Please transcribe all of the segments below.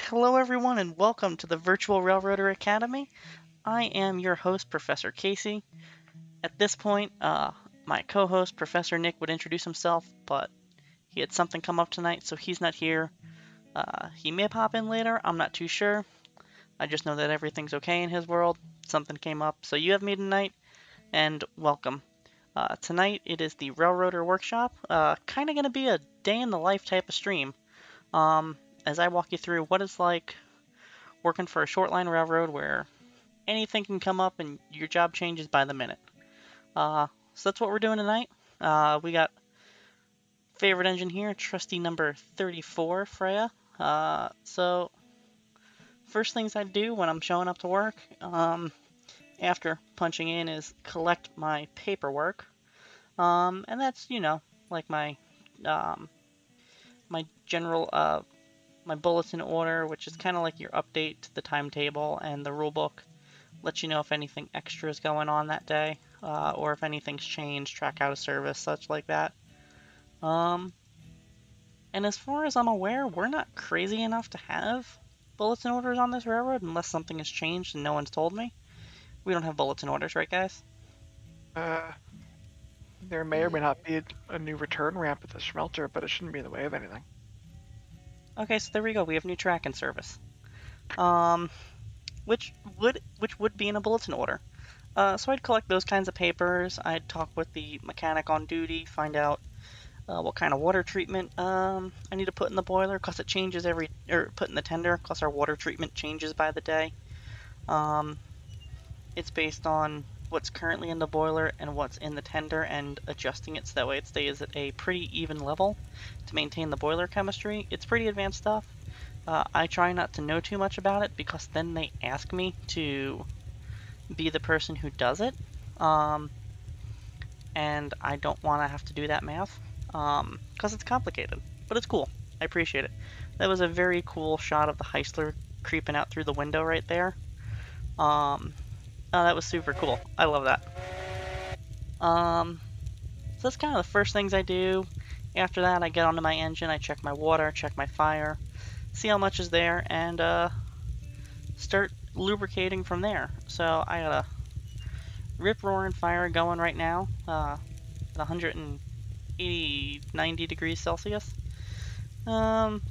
Hello, everyone, and welcome to the Virtual Railroader Academy. I am your host, Professor Casey. At this point, my co-host, Professor Nick, would introduce himself, but he had something come up tonight, so he's not here. He may pop in later, I'm not too sure. I just know that everything's okay in his world. Something came up, so you have me tonight, and welcome. Tonight, it is the Railroader Workshop, kind of going to be a day-in-the-life type of stream. As I walk you through what it's like working for a short line railroad where anything can come up and your job changes by the minute. So that's what we're doing tonight. We got favorite engine here, trusty number 34, Freya. So first things I do when I'm showing up to work, after punching in, is collect my paperwork. And that's, like my general, my bulletin order, which is kind of like your update to the timetable, and the rule book lets you know if anything extra is going on that day, or if anything's changed, track out of service, such like that. And as far as I'm aware, we're not crazy enough to have bulletin orders on this railroad unless something has changed and no one's told me. We don't have bulletin orders, right, guys? There may or may not be a new return ramp at the smelter, but it shouldn't be in the way of anything. Okay, so there we go. We have new tracking service. Which would be in a bulletin order. So I'd collect those kinds of papers. I'd talk with the mechanic on duty, find out what kind of water treatment I need to put in the boiler, because it changes put in the tender, because our water treatment changes by the day. It's based on what's currently in the boiler and what's in the tender, and adjusting it so that way it stays at a pretty even level to maintain the boiler chemistry. It's pretty advanced stuff. I try not to know too much about it, because then they ask me to be the person who does it, and I don't want to have to do that math, because it's complicated, but it's cool. I appreciate it. That was a very cool shot of the Heisler creeping out through the window right there. Oh, that was super cool. I love that. So that's kind of the first things I do. After that, I get onto my engine, I check my water, check my fire, see how much is there, and start lubricating from there. So I got a rip-roaring fire going right now, at 180, 90 degrees Celsius. And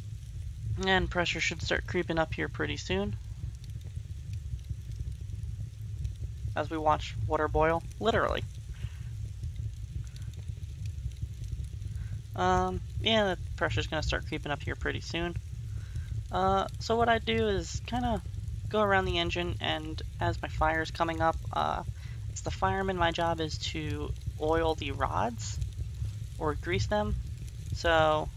pressure should start creeping up here pretty soon, as we watch water boil, literally. Yeah, the pressure's gonna start creeping up here pretty soon. So what I do is kind of go around the engine, and as my fire's coming up, as the fireman, my job is to oil the rods, or grease them. So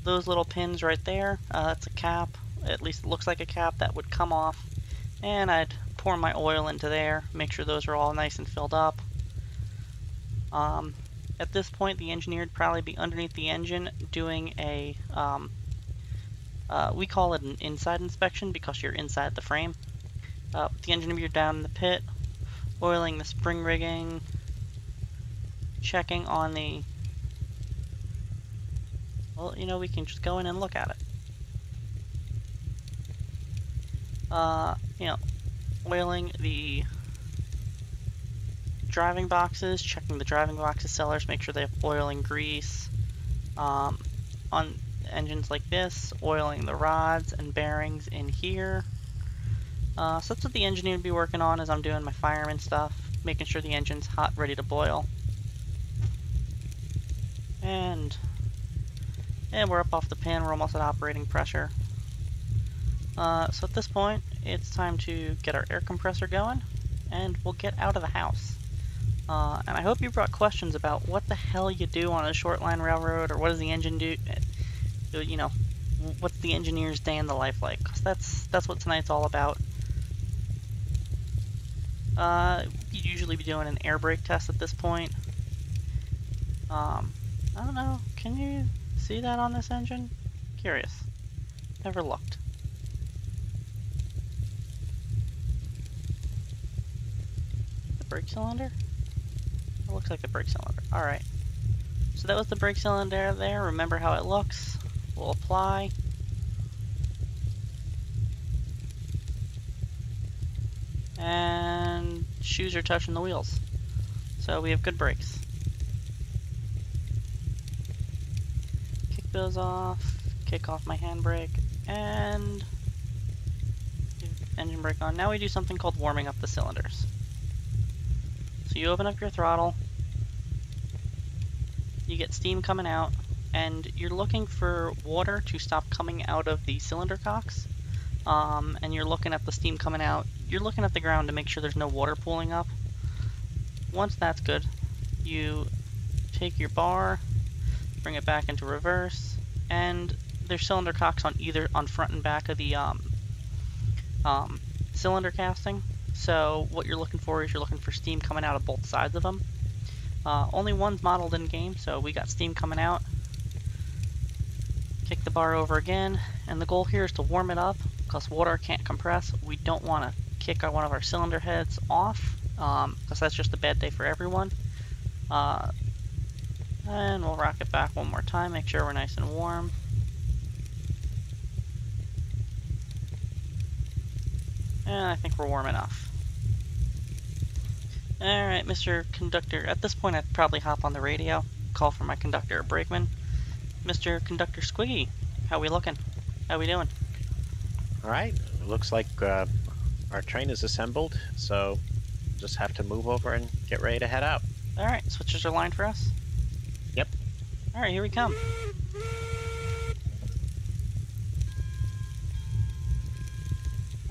those little pins right there, that's a cap, at least it looks like a cap, that would come off, and I'd pour my oil into there, make sure those are all nice and filled up. At this point, the engineer would probably be underneath the engine doing a, we call it an inside inspection because you're inside the frame. The engineer down in the pit, oiling the spring rigging, checking on the, well, we can just go in and look at it. Oiling the driving boxes, checking the driving boxes sellers, make sure they have oil and grease. On engines like this, oiling the rods and bearings in here. So that's what the engineer would be working on as I'm doing my fireman stuff, making sure the engine's hot, ready to boil. And we're up off the pin, we're almost at operating pressure. So at this point, it's time to get our air compressor going, and we'll get out of the house. And I hope you brought questions about what the hell you do on a short line railroad, or what does the engine do, what's the engineer's day in the life like, because that's what tonight's all about. You'd usually be doing an air brake test at this point. I don't know, can you see that on this engine? Curious. Never looked. The brake cylinder? It looks like the brake cylinder. Alright. So that was the brake cylinder there. Remember how it looks. We'll apply. And shoes are touching the wheels. So we have good brakes. Kick those off, kick off my handbrake, and engine brake on. Now we do something called warming up the cylinders. So you open up your throttle, you get steam coming out, and you're looking for water to stop coming out of the cylinder cocks. And you're looking at the steam coming out. You're looking at the ground to make sure there's no water pooling up. Once that's good, you take your bar, bring it back into reverse, and there's cylinder cocks on front and back of the cylinder casting. So what you're looking for is you're looking for steam coming out of both sides of them. Only one's modeled in game, so we got steam coming out. Kick the bar over again, and the goal here is to warm it up because water can't compress. We don't want to kick one of our cylinder heads off because that's just a bad day for everyone. And we'll rock it back one more time, make sure we're nice and warm. And I think we're warm enough. Alright, Mr. Conductor, at this point I'd probably hop on the radio, call for my conductor or brakeman. Mr. Conductor Squiggy, how we looking? How we doing? Alright, it looks like our train is assembled, so just have to move over and get ready to head out. Alright, switches are lined for us? Yep. Alright, here we come.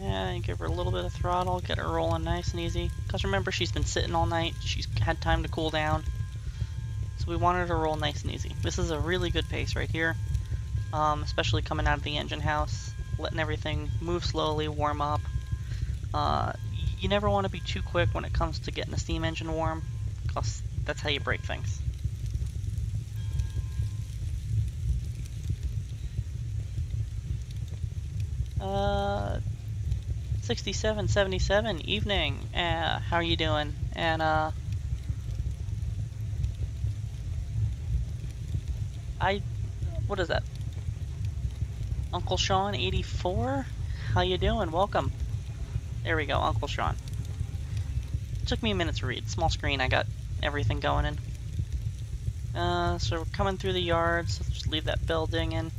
And give her a little bit of throttle, get her rolling nice and easy. Because remember, she's been sitting all night, she's had time to cool down. So we want her to roll nice and easy. This is a really good pace right here, especially coming out of the engine house, letting everything move slowly, warm up. You never want to be too quick when it comes to getting the steam engine warm, because that's how you break things. 6777 evening. How are you doing? And what is that? Uncle Sean 84? How you doing? Welcome. There we go, Uncle Sean. Took me a minute to read. Small screen, I got everything going in. So we're coming through the yard, so just leave that bell dinging.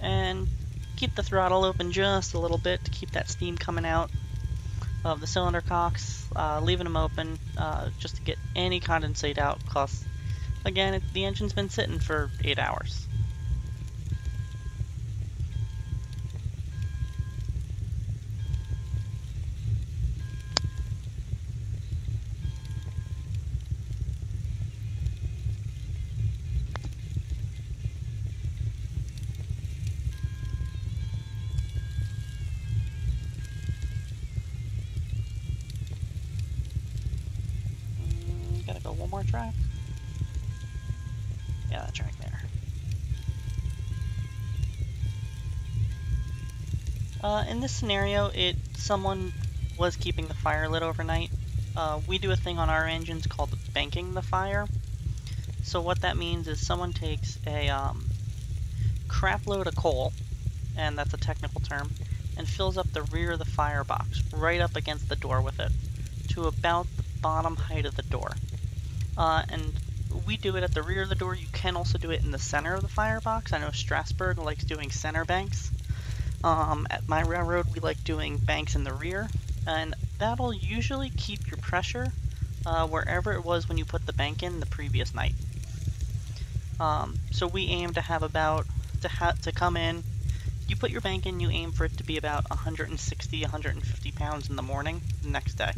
And keep the throttle open just a little bit to keep that steam coming out of the cylinder cocks, leaving them open just to get any condensate out, because again, the engine's been sitting for 8 hours. Gotta go one more track. Yeah, that track there. In this scenario, someone was keeping the fire lit overnight. We do a thing on our engines called banking the fire. So what that means is someone takes a crap load of coal, and that's a technical term, and fills up the rear of the firebox right up against the door with it to about the bottom height of the door. And we do it at the rear of the door. You can also do it in the center of the firebox. I know Strasbourg likes doing center banks. At my railroad, we like doing banks in the rear, and that'll usually keep your pressure wherever it was when you put the bank in the previous night. So we aim to have to come in. You put your bank in, you aim for it to be about 160, 150 pounds in the morning the next day.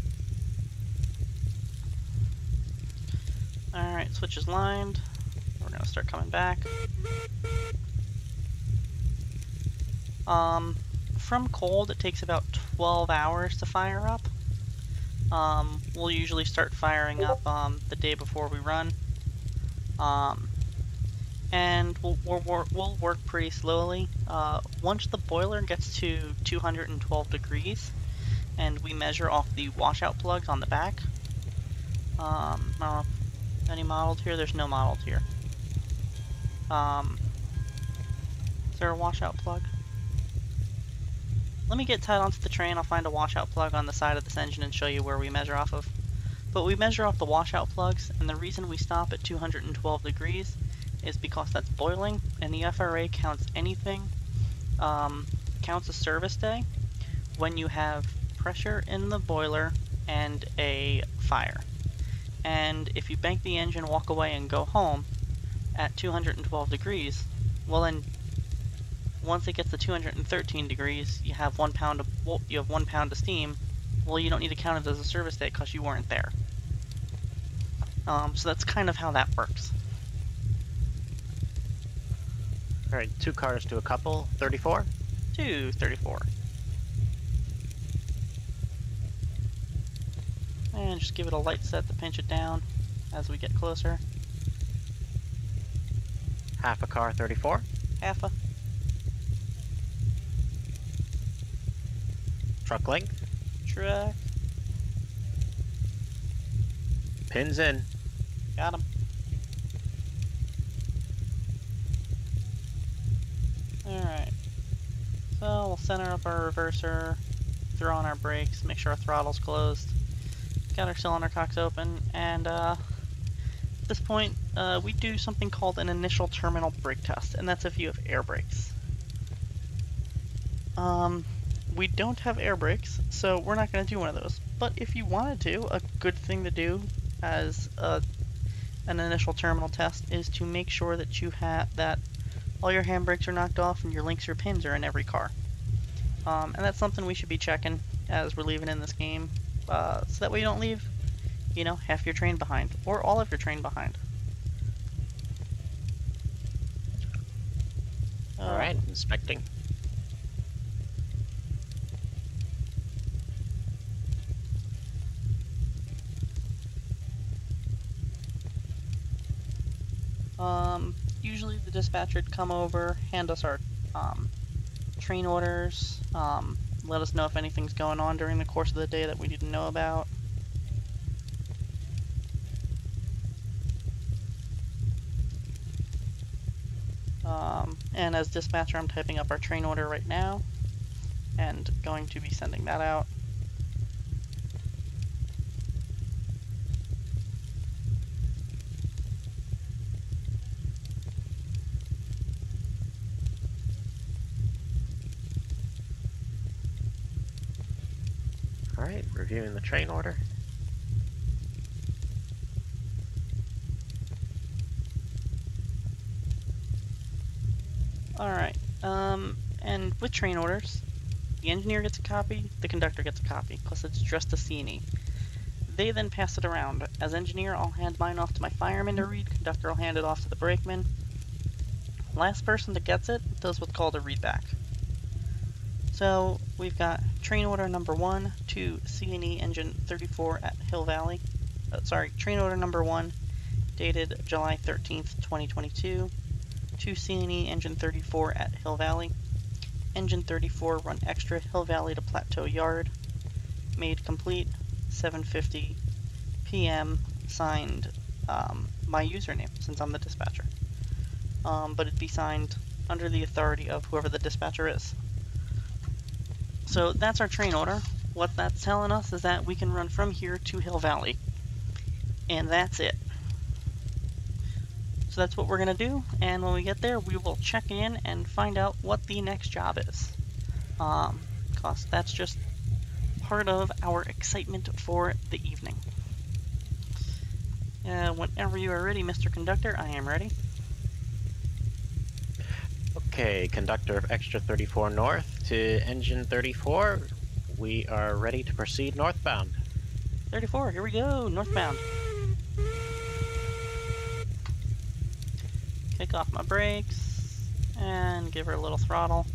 Alright, switch is lined. We're going to start coming back. From cold, it takes about 12 hours to fire up. We'll usually start firing up the day before we run. And we'll work pretty slowly. Once the boiler gets to 212 degrees, and we measure off the washout plugs on the back. Any modeled here? There's no modeled here. Is there a washout plug? let me get tied onto the train. I'll find a washout plug on the side of this engine and show you where we measure off of. But we measure off the washout plugs, and the reason we stop at 212 degrees is because that's boiling, and the FRA counts anything, counts a service day when you have pressure in the boiler and a fire. And if you bank the engine, walk away, and go home at 212 degrees, well then, once it gets to 213 degrees, you have 1 pound of steam. Well, you don't need to count it as a service day because you weren't there. So that's kind of how that works. All right, 2 cars to a couple. 34. 234. And just give it a light set to pinch it down as we get closer. Half a car. 34. Half a. Truck length. Truck. Pins in. Got him. Alright. So we'll center up our reverser, throw on our brakes, make sure our throttle's closed. Got our cylinder cocks open, and at this point, we do something called an initial terminal brake test, and that's if you have air brakes. We don't have air brakes, so we're not going to do one of those. But if you wanted to, a good thing to do as an initial terminal test is to make sure that you have that all your handbrakes are knocked off and your links or pins are in every car. And that's something we should be checking as we're leaving in this game, so that way you don't leave, you know, half your train behind, or all of your train behind. Alright, inspecting. Usually the dispatcher would come over, hand us our train orders, let us know if anything's going on during the course of the day that we need to know about. And as dispatcher, I'm typing up our train order right now and going to be sending that out. Alright, reviewing the train order. Alright, and with train orders, the engineer gets a copy, the conductor gets a copy, plus it's just a C&E. They then pass it around. As engineer, I'll hand mine off to my fireman to read, conductor will hand it off to the brakeman. Last person that gets it does what's called a readback. So we've got train order number 1 to C&E engine 34 at Hill Valley. Train order number 1 dated July 13th, 2022 to C&E engine 34 at Hill Valley. Engine 34 run extra Hill Valley to Plateau Yard. Made complete 7:50 p.m. Signed my username since I'm the dispatcher. But it'd be signed under the authority of whoever the dispatcher is. So that's our train order. What that's telling us is that we can run from here to Hill Valley. And that's it. So that's what we're going to do, and when we get there, we will check in and find out what the next job is. Because that's just part of our excitement for the evening. Whenever you are ready, Mr. Conductor, I am ready. Okay, conductor of extra 34 north to engine 34. We are ready to proceed northbound. 34, here we go, northbound. Kick off my brakes, and give her a little throttle,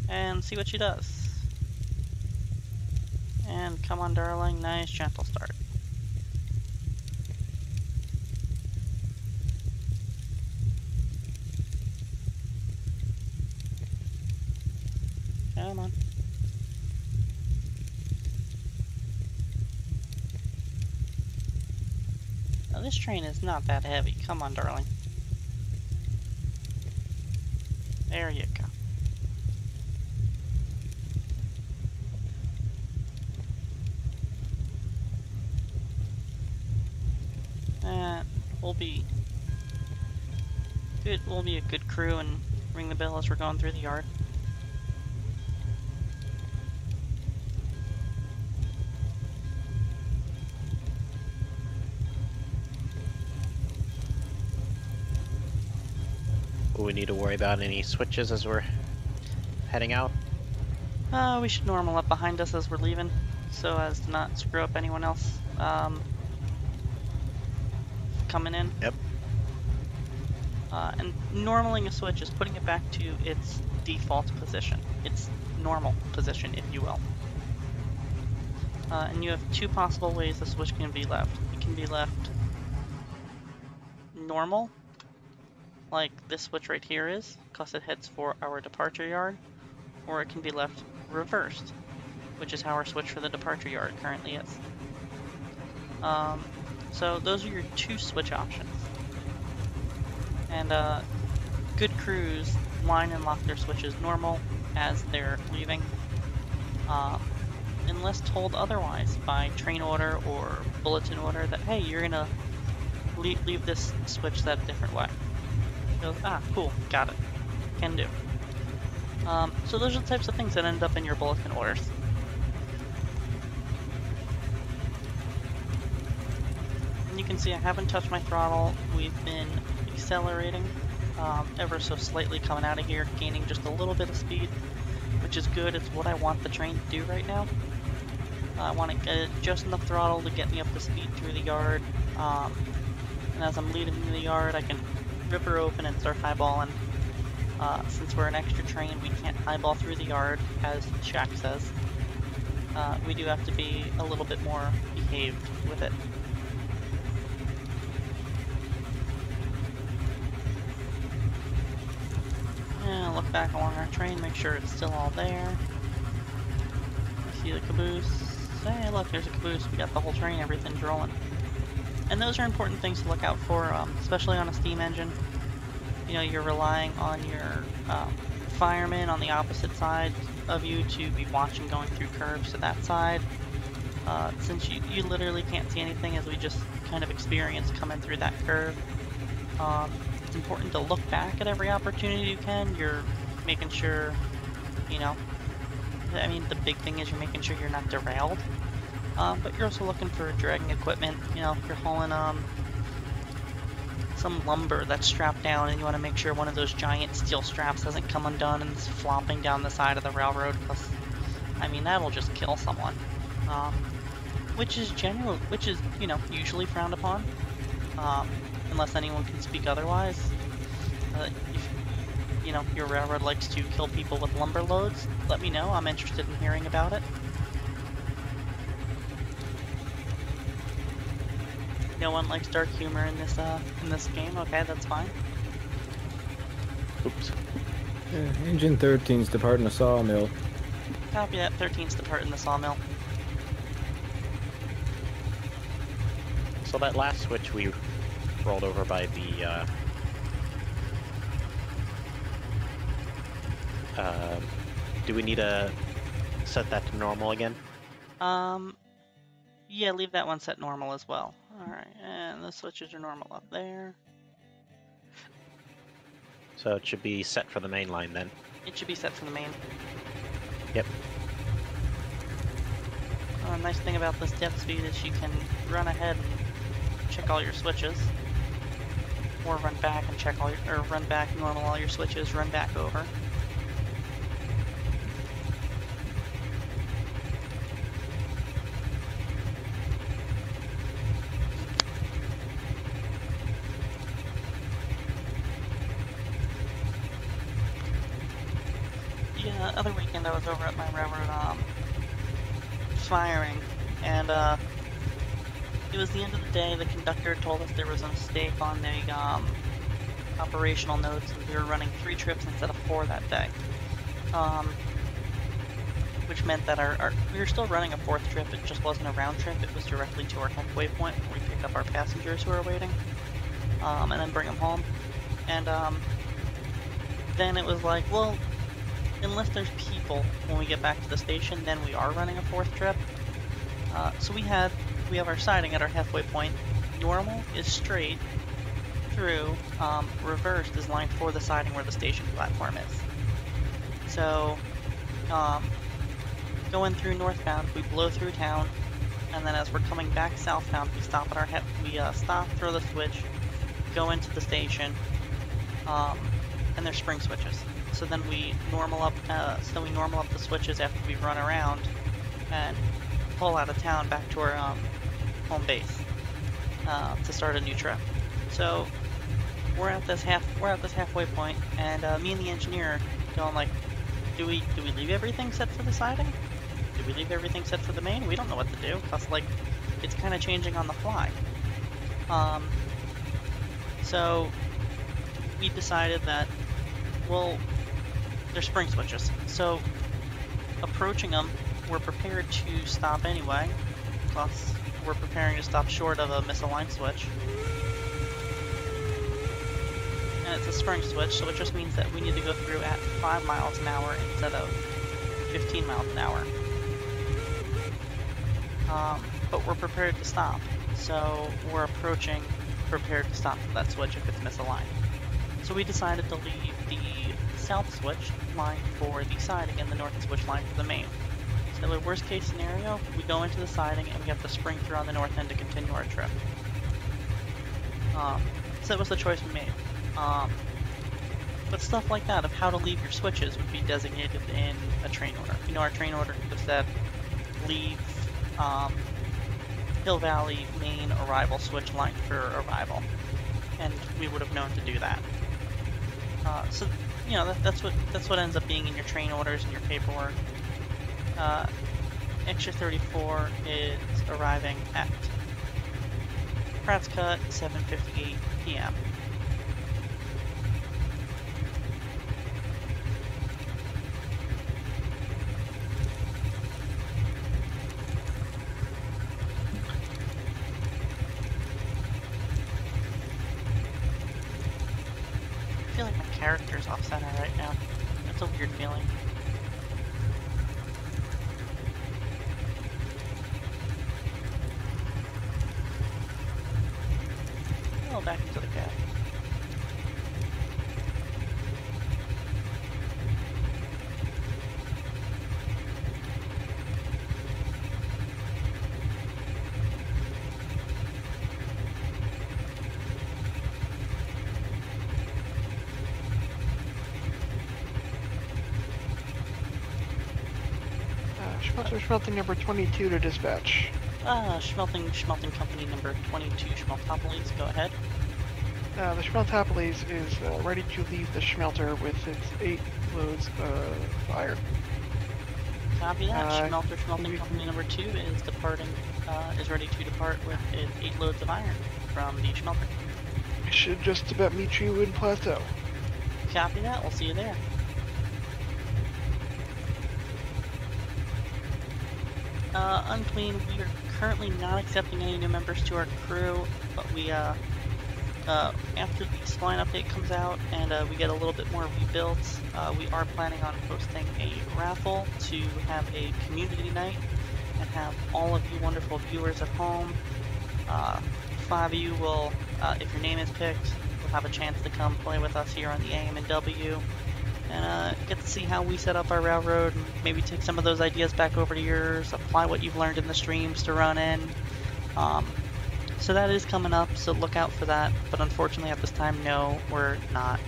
and see what she does. And come on, darling, nice gentle start. Come on. Now this train is not that heavy. Come on, darling. There you go. we'll be good. We'll be a good crew and ring the bell as we're going through the yard. Do we need to worry about any switches as we're heading out? We should normal up behind us as we're leaving, so as to not screw up anyone else coming in. Yep. And normaling a switch is putting it back to its default position, its normal position, if you will. And you have two possible ways the switch can be left. It can be left normal, like this switch right here is, because it heads for our departure yard, or it can be left reversed, which is how our switch for the departure yard currently is. So those are your two switch options. And good crews line and lock their switches normal as they're leaving, unless told otherwise by train order or bulletin order that, hey, you're gonna leave this switch that a different way. Goes, ah, cool, got it, can do. So those are the types of things that end up in your bulletin orders. And you can see I haven't touched my throttle. We've been accelerating ever so slightly coming out of here, gaining just a little bit of speed, which is good. It's what I want the train to do right now. I want to get just enough throttle to get me up to speed through the yard, and as I'm leading through the yard I can rip her open and start highballing. Since we're an extra train, we can't highball through the yard, as Shaq says. We do have to be a little bit more behaved with it. And look back along our train, make sure it's still all there. You see the caboose. Hey, look, there's a caboose. We got the whole train, everything's rolling. And those are important things to look out for, especially on a steam engine. You know, you're relying on your firemen on the opposite side of you to be watching going through curves to that side. Since you literally can't see anything, as we just kind of experienced coming through that curve. It's important to look back at every opportunity you can. You're making sure, you know, I mean, the big thing is you're making sure you're not derailed. But you're also looking for dragging equipment. You know, if you're hauling some lumber that's strapped down and you want to make sure one of those giant steel straps doesn't come undone and is flopping down the side of the railroad, because, I mean, that'll just kill someone. Which is, you know, usually frowned upon. Unless anyone can speak otherwise. If, you know, your railroad likes to kill people with lumber loads, let me know. I'm interested in hearing about it. No one likes dark humor in this game. Okay, that's fine. Oops. Yeah, Engine 13's departing the sawmill. Copy that. 13's departing the sawmill. So that last switch we rolled over by the do we need to set that to normal again? Yeah, leave that one set normal as well. Alright, and the switches are normal up there. So it should be set for the main line then. It should be set for the main. Yep. Nice thing about this depth speed is you can run ahead and check all your switches. Or run back and check all your, or run back, normal all your switches, run back over. Yeah, other weekend I was over at my railroad, firing, and it was the end of the day. The conductor told us there was a mistake on the operational notes, and we were running 3 trips instead of 4 that day. Which meant that we were still running a 4th trip. It just wasn't a round trip. It was directly to our halfway point where we pick up our passengers who are waiting, and then bring them home. And then it was like, well, unless there's people when we get back to the station, then we are running a 4th trip. So we have our siding at our halfway point, normal is straight through, reversed is line 4, the siding where the station platform is. So, going through northbound, we blow through town, and then as we're coming back southbound, we stop at our stop, throw the switch, go into the station, and there's spring switches. So then we normal up the switches after we run around and pull out of town back to our home base to start a new trip. So we're at this halfway point, and me and the engineer going like, do we leave everything set for the siding? Do we leave everything set for the main? We don't know what to do, cause like it's kind of changing on the fly. So we decided that, well, they're spring switches. So approaching them, we're prepared to stop anyway, plus we're preparing to stop short of a misaligned switch. And it's a spring switch, so it just means that we need to go through at 5 miles an hour instead of 15 miles an hour. But we're prepared to stop, so we're approaching prepared to stop for that switch if it's misaligned. So we decided to leave the south switch line for the siding and the north switch line for the main. So the worst case scenario, we go into the siding and we have to spring through on the north end to continue our trip. So that was the choice we made. But stuff like that of how to leave your switches would be designated in a train order. You know, our train order could have said leave Hill Valley main arrival switch line for arrival, and we would have known to do that. So you know that's what ends up being in your train orders and your paperwork. Extra 34 is arriving at Pratt's Cut 7:58 p.m. I feel like my character's off center right now. That's a weird feeling. Oh, back into the cab. Schmelting number 22 to dispatch. Schmelting company number 22, Schmeltopolis, go ahead. The Schmeltopolis is ready to leave the smelter with its 8 loads of iron. Copy that. Schmelting company number 2 is is ready to depart with its 8 loads of iron from the smelter. I should just about meet you in Plateau. Copy that. We'll see you there. Unclean, we are currently not accepting any new members to our crew, but we, after the spline update comes out and we get a little bit more rebuilds, we are planning on hosting a raffle to have a community night and have all of you wonderful viewers at home. 5 of you will, if your name is picked, will have a chance to come play with us here on the AM&W. And get to see how we set up our railroad and maybe take some of those ideas back over to yours, apply what you've learned in the streams to run in. So that is coming up, so look out for that. But unfortunately at this time, no, we're not.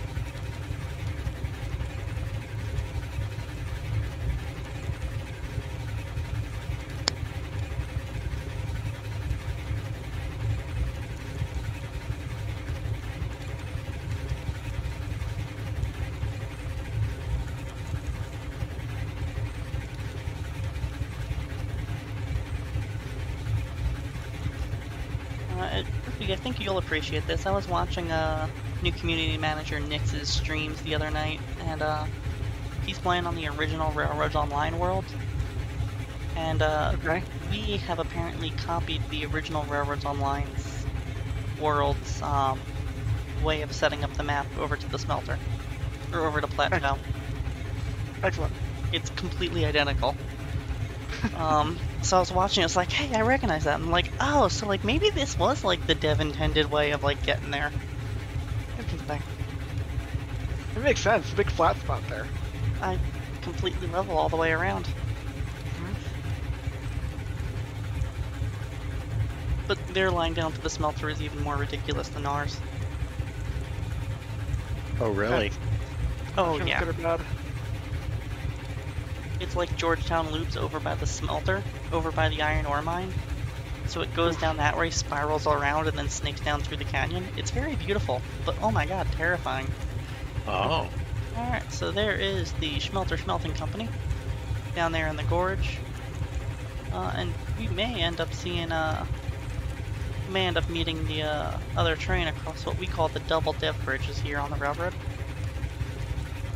I think you'll appreciate this. I was watching new community manager Nix's streams the other night, and he's playing on the original Railroads Online world. And Okay. we have apparently copied the original Railroads Online world's way of setting up the map over to the smelter, or over to Plateau. Excellent. It's completely identical. So I was watching, it's like, hey, I recognize that. I'm like, oh, so like maybe this was like the dev intended way of like getting there. Interesting. It makes sense. Big flat spot there. I completely level all the way around. But their line down to the smelter is even more ridiculous than ours. Oh, really? Oh Feels yeah. Good or bad. It's like Georgetown Loops over by the smelter, over by the iron ore mine. So it goes down that way, spirals around, and then snakes down through the canyon. It's very beautiful, but oh my god, terrifying. Oh. Alright, so there is the Schmelter Smelting Company down there in the gorge. And we may end up seeing, may end up meeting the other train across what we call the double dev bridges here on the railroad.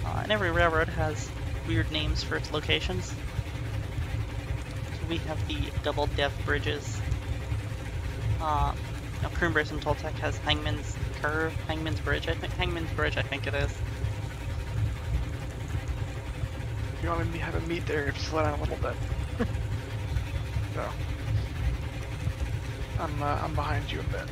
And every railroad has weird names for its locations. So we have the double dev bridges. Now Croonbrace and Toltec has Hangman's Curve, Hangman's Bridge, Hangman's Bridge I think it is. If you want to have a meet there, you have to slow down a little bit. So, I'm behind you a bit.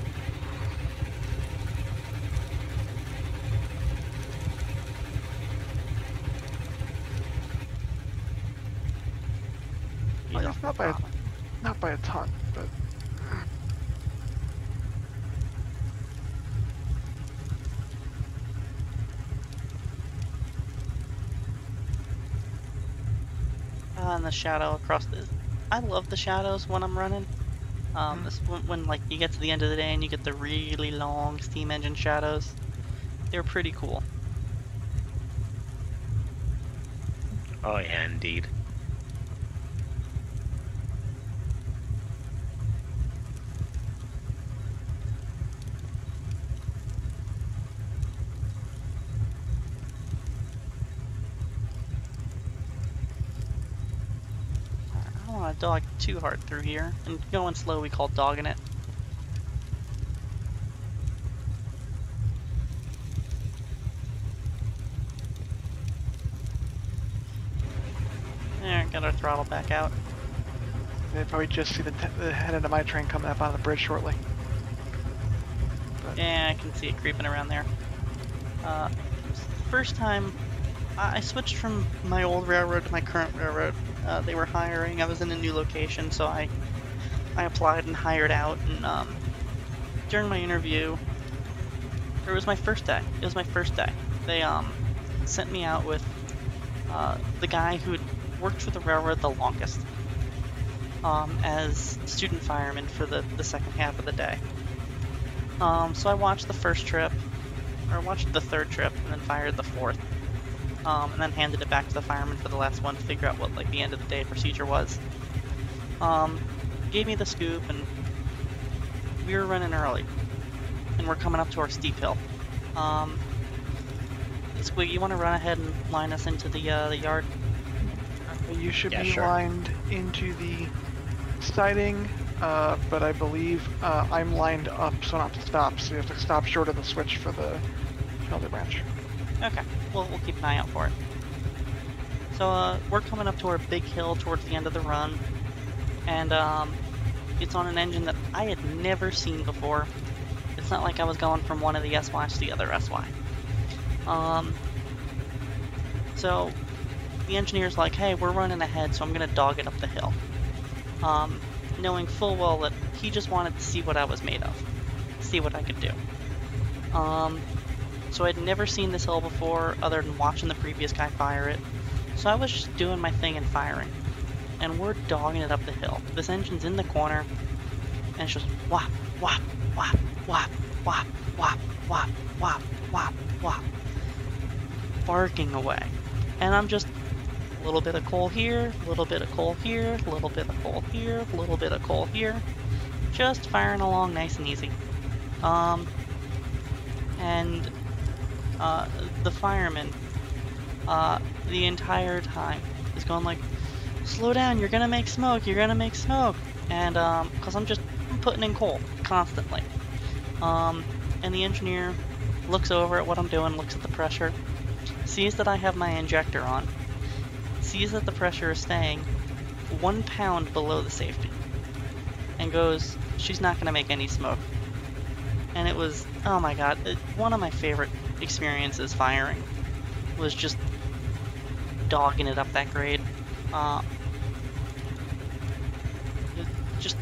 I guess not by a ton, but And the shadow across the... I love the shadows when I'm running. This, when like you get to the end of the day and you get the really long steam engine shadows, they're pretty cool. Oh, yeah, indeed. I don't want to dog too hard through here, and going slow we call dogging it. There, got our throttle back out. they probably just see the head end of my train coming up on the bridge shortly. But Yeah, I can see it creeping around there. First time, I switched from my old railroad to my current railroad. They were hiring, I was in a new location, so I applied and hired out, and during my interview, it was my first day. It was my first day. They sent me out with the guy who had worked for the railroad the longest as student fireman for the second half of the day. So I watched the first trip, or watched the third trip, and then fired the fourth. And then handed it back to the fireman for the last one to figure out what like the end of the day procedure was. Gave me the scoop, and we were running early, and we're coming up to our steep hill. Squig, you want to run ahead and line us into the yard? you should Yeah, be sure. lined into the siding, but I believe I'm lined up so not to stop, so you have to stop short of the switch for the shoulder branch. Okay, we'll keep an eye out for it. So we're coming up to our big hill towards the end of the run, and it's on an engine that I had never seen before. It's not like I was going from one of the SYs to the other SY. So the engineer's like, hey, we're running ahead, so I'm gonna dog it up the hill. Knowing full well that he just wanted to see what I was made of, see what I could do. So I'd never seen this hill before other than watching the previous guy fire it. So I was just doing my thing and firing. And we're dogging it up the hill. This engine's in the corner, and it's just whop, whop, whop, whop, whop, whop, whop, whop, whop, whop, barking away. And I'm just a little bit of coal here, a little bit of coal here, a little bit of coal here, a little bit of coal here, just firing along nice and easy. And the fireman, the entire time is going like, slow down, you're gonna make smoke, you're gonna make smoke. And cause I'm putting in coal constantly. And the engineer looks over at what I'm doing, looks at the pressure, sees that I have my injector on, sees that the pressure is staying, 1 pound below the safety and goes, she's not going to make any smoke. And it was, oh my god, one of my favorite experiences firing was just dogging it up that grade.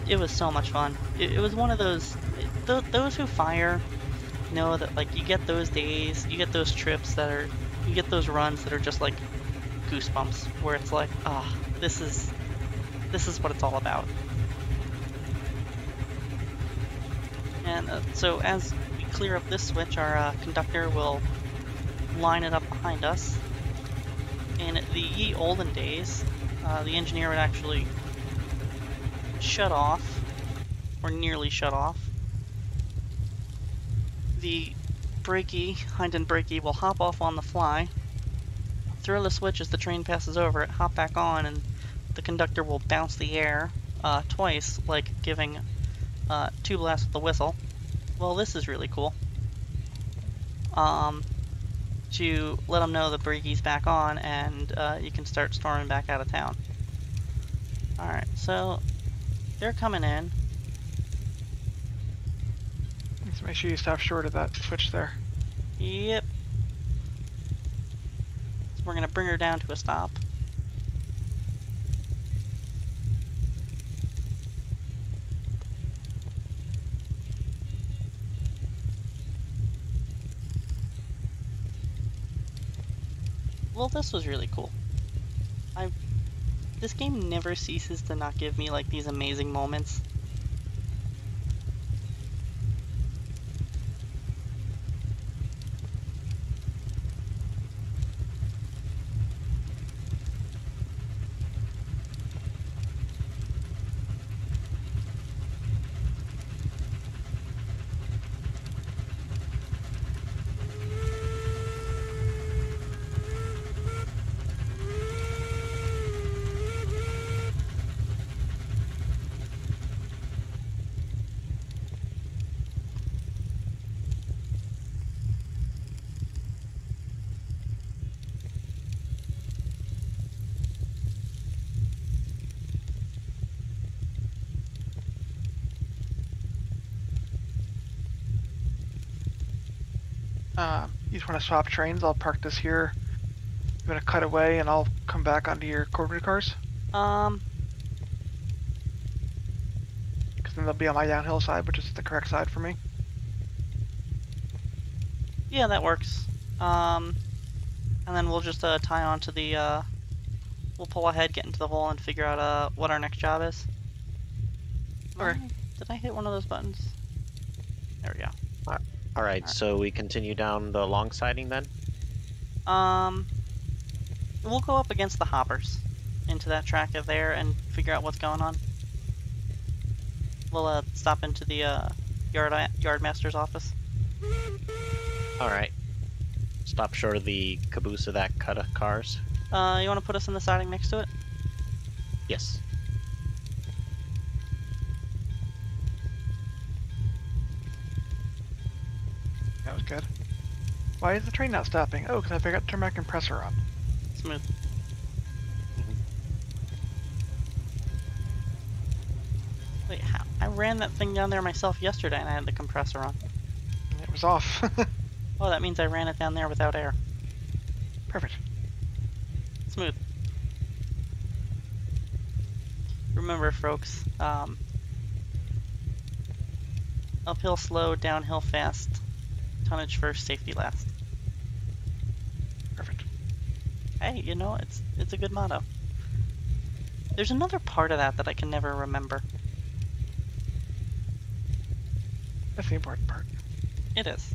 It was so much fun. It was one of those, those who fire know that, like, you get those days, you get those trips that are, you get those runs that are just like goosebumps, where it's like, ah, this is what it's all about. And so as we clear up this switch, our conductor will line it up behind us. In the ye olden days, the engineer would actually shut off, or nearly shut off, the brakey, hind-end brakey, will hop off on the fly, throw the switch as the train passes over it, hop back on, and the conductor will bounce the air twice, like giving 2 blasts with the whistle. Well, this is really cool. To let them know the brakey's back on, and you can start storming back out of town. Alright, so they're coming in. Let's make sure you stop short of that switch there. Yep. So we're gonna bring her down to a stop. Well, this was really cool. This game never ceases to not give me like these amazing moments. You just want to swap trains? I'll park this here. You want to cut away and I'll come back onto your coordinate cars? Because then they'll be on my downhill side, which is the correct side for me. Yeah, that works. And then we'll just tie on to the, we'll pull ahead, get into the hole, and figure out what our next job is. Okay. Did I hit one of those buttons? There we go. Alright, so we continue down the long siding then? We'll go up against the hoppers into that track of there and figure out what's going on. We'll stop into the yardmaster's office. Alright. Stop short of the caboose of that cut of cars? You want to put us in the siding next to it? Yes. That was good. Why is the train not stopping? Oh, because I forgot to turn my compressor on. Smooth. Wait, how? I ran that thing down there myself yesterday and I had the compressor on. It was off. Oh, that means I ran it down there without air. Perfect. Smooth. Remember, folks, uphill slow, downhill fast, tonnage first, safety last. Perfect. Hey, you know, it's a good motto. There's another part of that I can never remember. That's the important part. It is.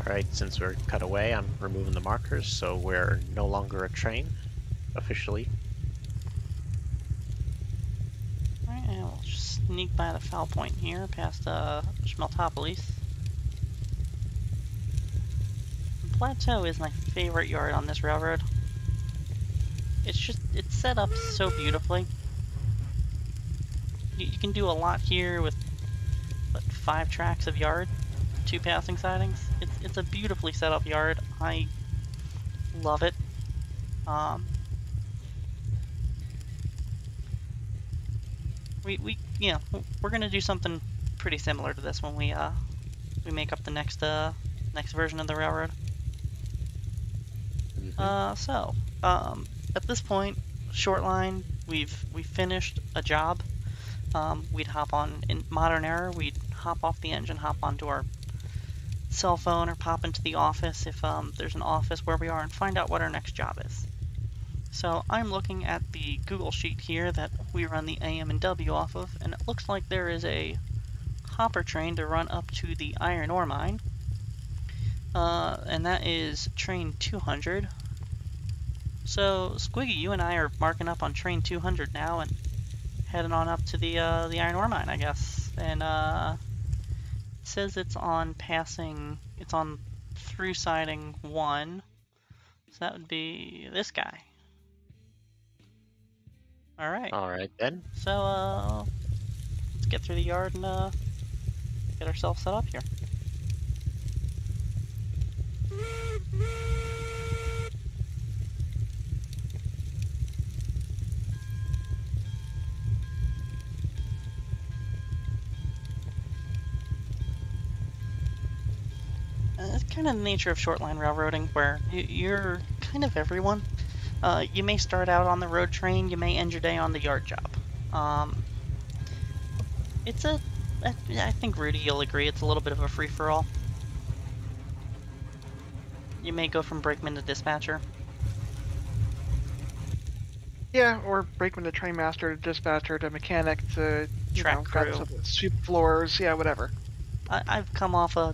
Alright, since we're cut away, I'm removing the markers, so we're no longer a train, officially. Alright, and we'll just sneak by the foul point here, past Schmeltopolis. The Plateau is my favorite yard on this railroad. It's set up so beautifully. You can do a lot here with, what, 5 tracks of yard, 2 passing sidings. it's a beautifully set up yard. I love it. We're gonna do something pretty similar to this when we make up the next version of the railroad. At this point, shortline, we've finished a job. We'd hop on in modern era. We'd hop off the engine, hop onto our cell phone, or pop into the office if there's an office where we are, and find out what our next job is. So I'm looking at the Google sheet here that we run the AM and W off of, and it looks like there is a hopper train to run up to the iron ore mine, and that is train 200. So Squiggy, you and I are marking up on train 200 now and heading on up to the iron ore mine, I guess. And it says it's on through siding 1, so that would be this guy. All right. All right then. So let's get through the yard and get ourselves set up here. It's kind of the nature of shortline railroading, where you're kind of everyone. You may start out on the road train, you may end your day on the yard job. I think Rudy, you'll agree, it's a little bit of a free-for-all. You may go from brakeman to dispatcher. Yeah, or brakeman to train master to dispatcher to mechanic to Track crew. to the sweep floors. Yeah, whatever. I've come off a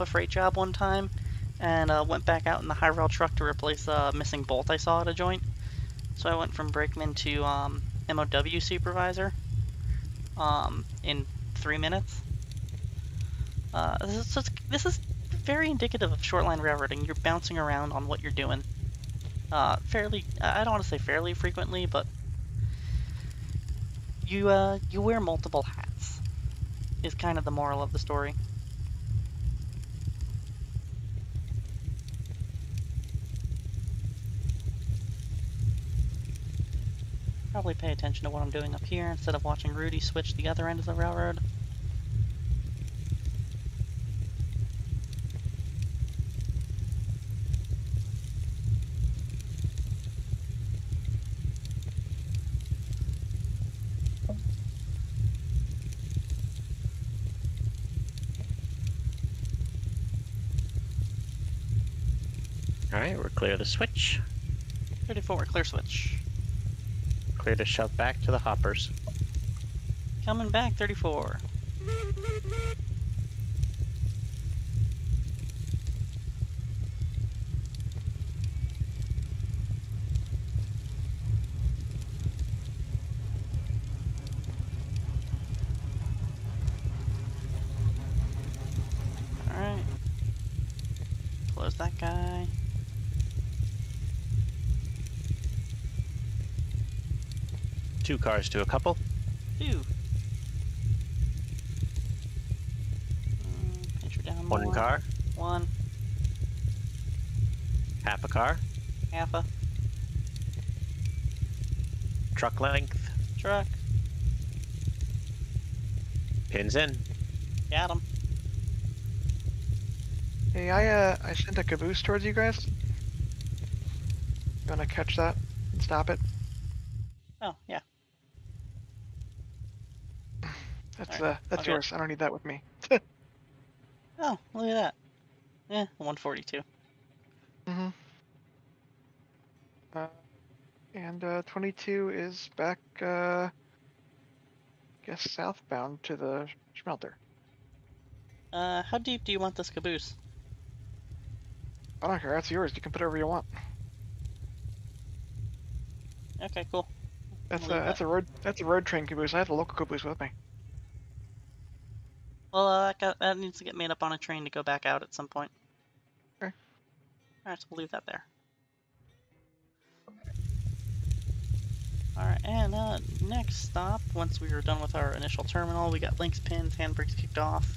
freight job one time, and went back out in the high rail truck to replace a missing bolt I saw at a joint. So I went from brakeman to MOW supervisor in 3 minutes. This is very indicative of shortline railroading. You're bouncing around on what you're doing. I don't want to say fairly frequently, but you wear multiple hats, is kind of the moral of the story. Probably pay attention to what I'm doing up here instead of watching Rudy switch the other end of the railroad. Alright, we're clear to switch. 34, clear switch. Clear to shove back to the hoppers. Coming back, 34. Alright. Close that guy. Two cars to a couple. 2. Pinch her down more. One car. 1. Half a car. Half a Truck length. truck. Pins in. Got him. Hey, I sent a caboose towards you guys. You wanna catch that and stop it? Oh, yeah. That's Alright, that's okay. yours. I don't need that with me. Oh, look at that. Yeah, 142. Mm-hmm. And 22 is back, guess southbound to the smelter. How deep do you want this caboose? I don't care. That's yours. You can put it wherever you want. Okay, cool. That's Leave a road train caboose. I have the local caboose with me. Well, that needs to get made up on a train to go back out at some point. Okay. Alright, so we'll leave that there. Alright, and next stop, once we were done with our initial terminal, we got links pins, handbrakes kicked off.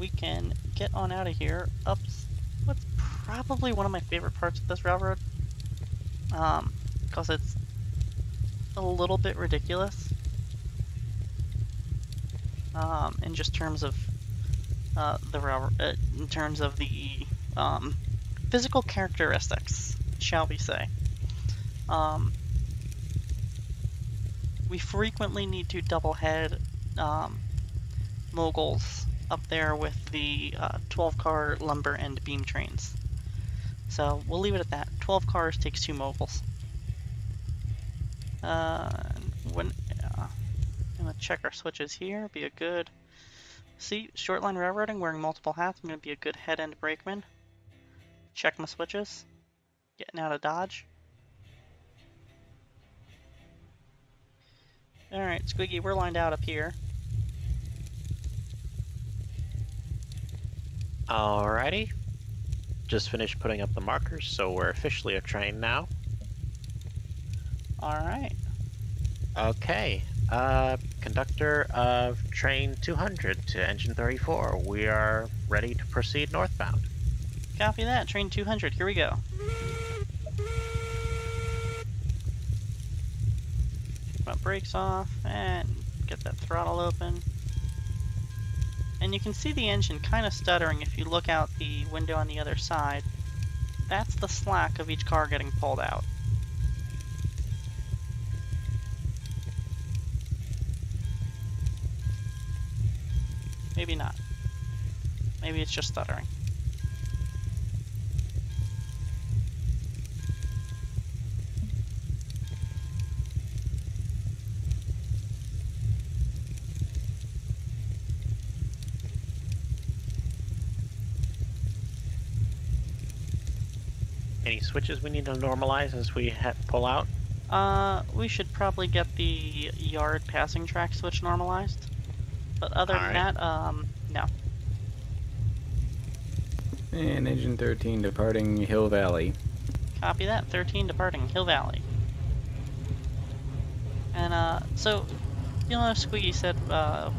we can get on out of here up what's probably one of my favorite parts of this railroad. Because it's a little bit ridiculous. In just terms of the railroad, in terms of the physical characteristics, shall we say. We frequently need to double head moguls up there with the 12-car lumber and beam trains. So we'll leave it at that. 12 cars takes 2 moguls. I'm gonna check our switches here. Be a good. See, shortline railroading, wearing multiple hats. I'm gonna be a good head-end brakeman. Check my switches. Getting out of Dodge. Alright, Squiggy, we're lined out up here. Alrighty. Just finished putting up the markers, so we're officially a train now. Alright. Okay. Conductor of train 200 to engine 34. We are ready to proceed northbound. Copy that. Train 200. Here we go. Take my brakes off and get that throttle open. And you can see the engine kind of stuttering if you look out the window on the other side. That's the slack of each car getting pulled out. Maybe not. Maybe it's just stuttering. Any switches we need to normalize as we pull out? We should probably get the yard passing track switch normalized. But other than that, no. And engine 13 departing Hill Valley. Copy that. 13 departing Hill Valley. And so you'll know Squiggy said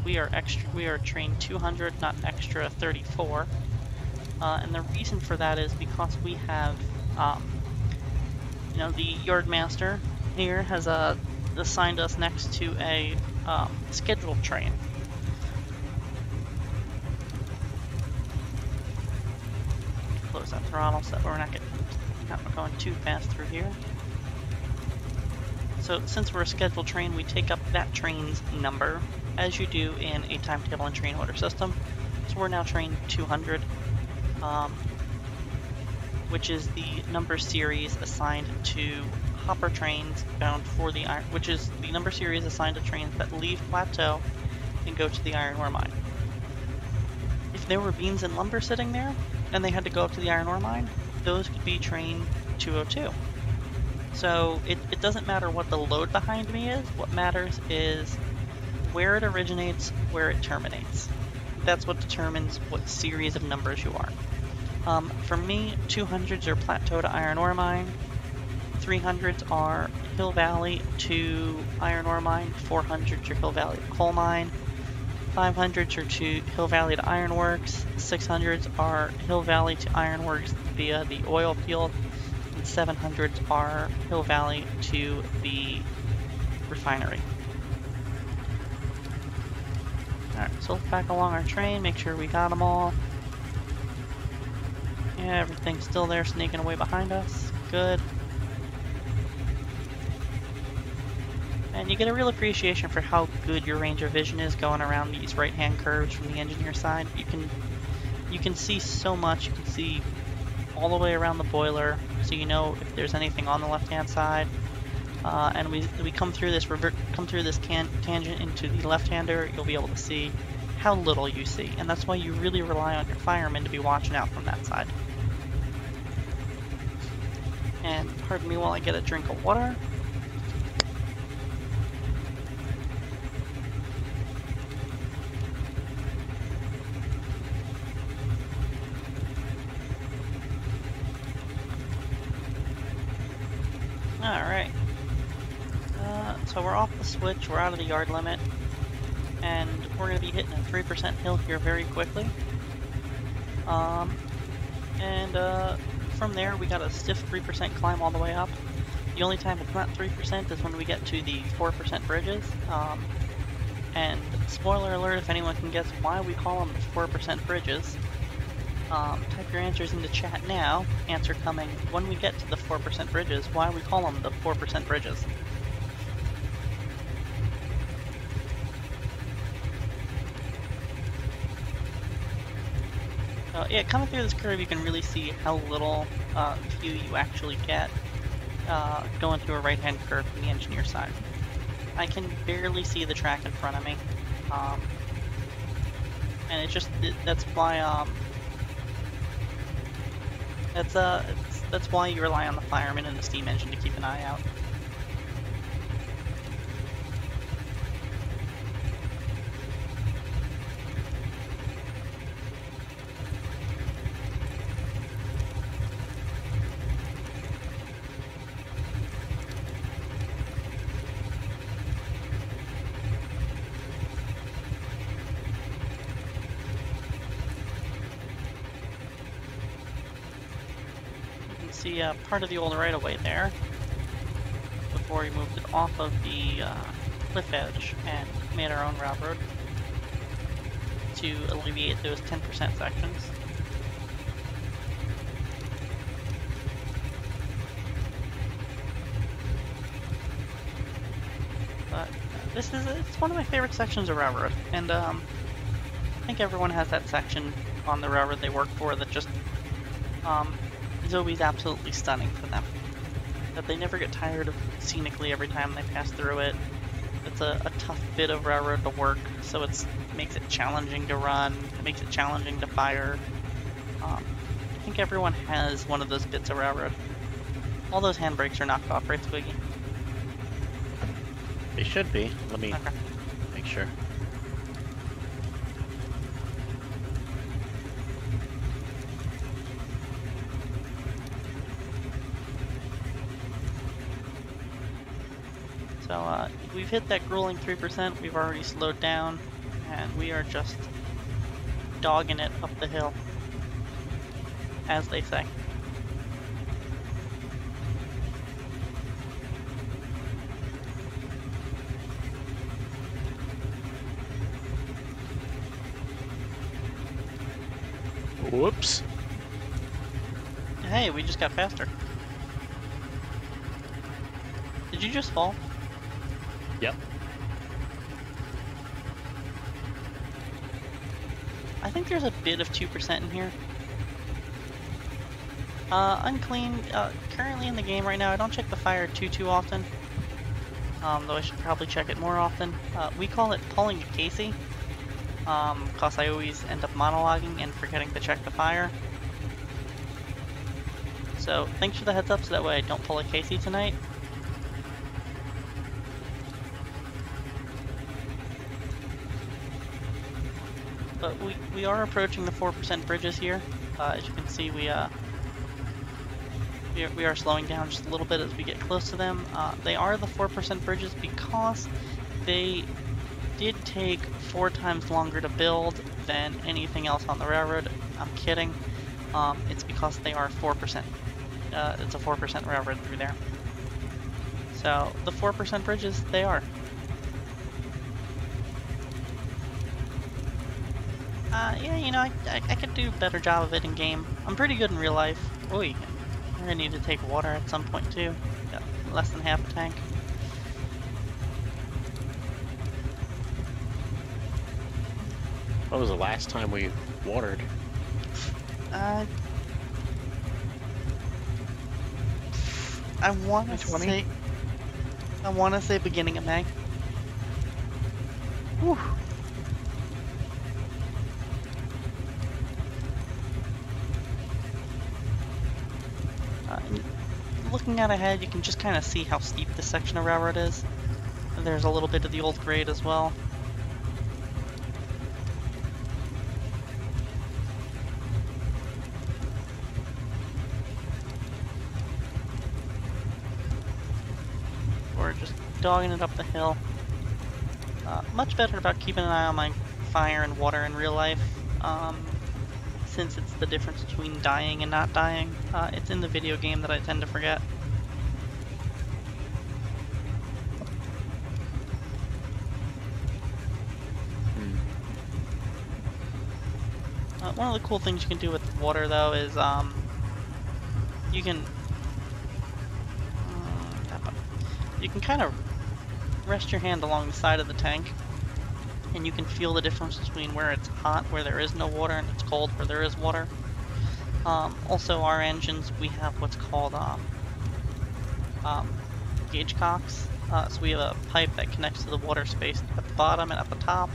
we are train 200, not extra 34. And the reason for that is because we have, the yard master here has assigned us next to a scheduled train. Close that throttle so that we're not going too fast through here. So since we're a scheduled train, we take up that train's number, as you do in a timetable and train order system. So we're now train 200, which is the number series assigned to hopper trains bound for the iron, which is the number series assigned to trains that leave Plateau and go to the iron ore mine. If there were beams and lumber sitting there, and they had to go up to the iron ore mine, those could be train 202. So it doesn't matter what the load behind me is. What matters is where it originates, where it terminates. That's what determines what series of numbers you are. For me, 200s are Plateau to iron ore mine, 300s are Hill Valley to iron ore mine, 400s are Hill Valley to coal mine, 500s are to Hill Valley to ironworks, 600s are Hill Valley to ironworks via the oil field, and 700s are Hill Valley to the refinery. Alright, so let's back along our train, make sure we got them all. Yeah, everything's still there sneaking away behind us. Good. And you get a real appreciation for how good your range of vision is going around these right-hand curves from the engineer side. You can see so much. You can see all the way around the boiler, so you know if there's anything on the left-hand side. And we come through this tangent into the left-hander, you'll be able to see how little you see, and that's why you really rely on your firemen to be watching out from that side. And pardon me while I get a drink of water. Alright, so we're off the switch, we're out of the yard limit, and we're going to be hitting a 3% hill here very quickly. And from there, we got a stiff 3% climb all the way up. The only time it's not 3% is when we get to the 4% bridges. And spoiler alert, if anyone can guess why we call them the 4% bridges, type your answers into chat now. Answer coming when we get to the 4% bridges, why we call them the 4% bridges. Yeah, coming through this curve, you can really see how little view you actually get going through a right-hand curve from the engineer side. I can barely see the track in front of me, and that's why that's why you rely on the fireman and the steam engine to keep an eye out. See part of the old right-of-way there before we moved it off of the cliff edge and made our own railroad to alleviate those 10% sections. But it's one of my favorite sections of railroad, and I think everyone has that section on the railroad they work for that just is always absolutely stunning for them. That they never get tired of scenically every time they pass through it. It's a tough bit of railroad to work, so it makes it challenging to run, it makes it challenging to fire. I think everyone has one of those bits of railroad. All those handbrakes are knocked off, right, Squiggy? They should be. Let me Okay. make sure. So we've hit that grueling 3%, we've already slowed down, and we are just dogging it up the hill, as they say. Whoops. Hey, we just got faster. Did you just fall? Yep. I think there's a bit of 2% in here. Unclean, currently in the game right now, I don't check the fire too often. Though I should probably check it more often. We call it pulling a Casey. Cause I always end up monologuing and forgetting to check the fire. So thanks for the heads up, so that way I don't pull a Casey tonight. But we are approaching the 4% bridges here. As you can see, we are slowing down just a little bit as we get close to them. They are the 4% bridges because they did take 4 times longer to build than anything else on the railroad. I'm kidding. It's because they are 4%. It's a 4% railroad through there. So the 4% bridges, they are. Yeah, you know, I could do a better job of it in game. I'm pretty good in real life. Oy, I'm gonna need to take water at some point too. Got less than half a tank. When was the last time we watered? I wanna 2020? say... I wanna say beginning of May. Whew. Looking out ahead, you can just kind of see how steep this section of railroad is. And there's a little bit of the old grade as well. We're just dogging it up the hill. Much better about keeping an eye on my fire and water in real life. since it's the difference between dying and not dying. It's in the video game that I tend to forget. One of the cool things you can do with water, though, is you can kind of rest your hand along the side of the tank, and you can feel the difference between where it's hot, where there is no water, and it's cold, where there is water. Also, our engines, we have what's called gauge cocks. So we have a pipe that connects to the water space at the bottom and at the top.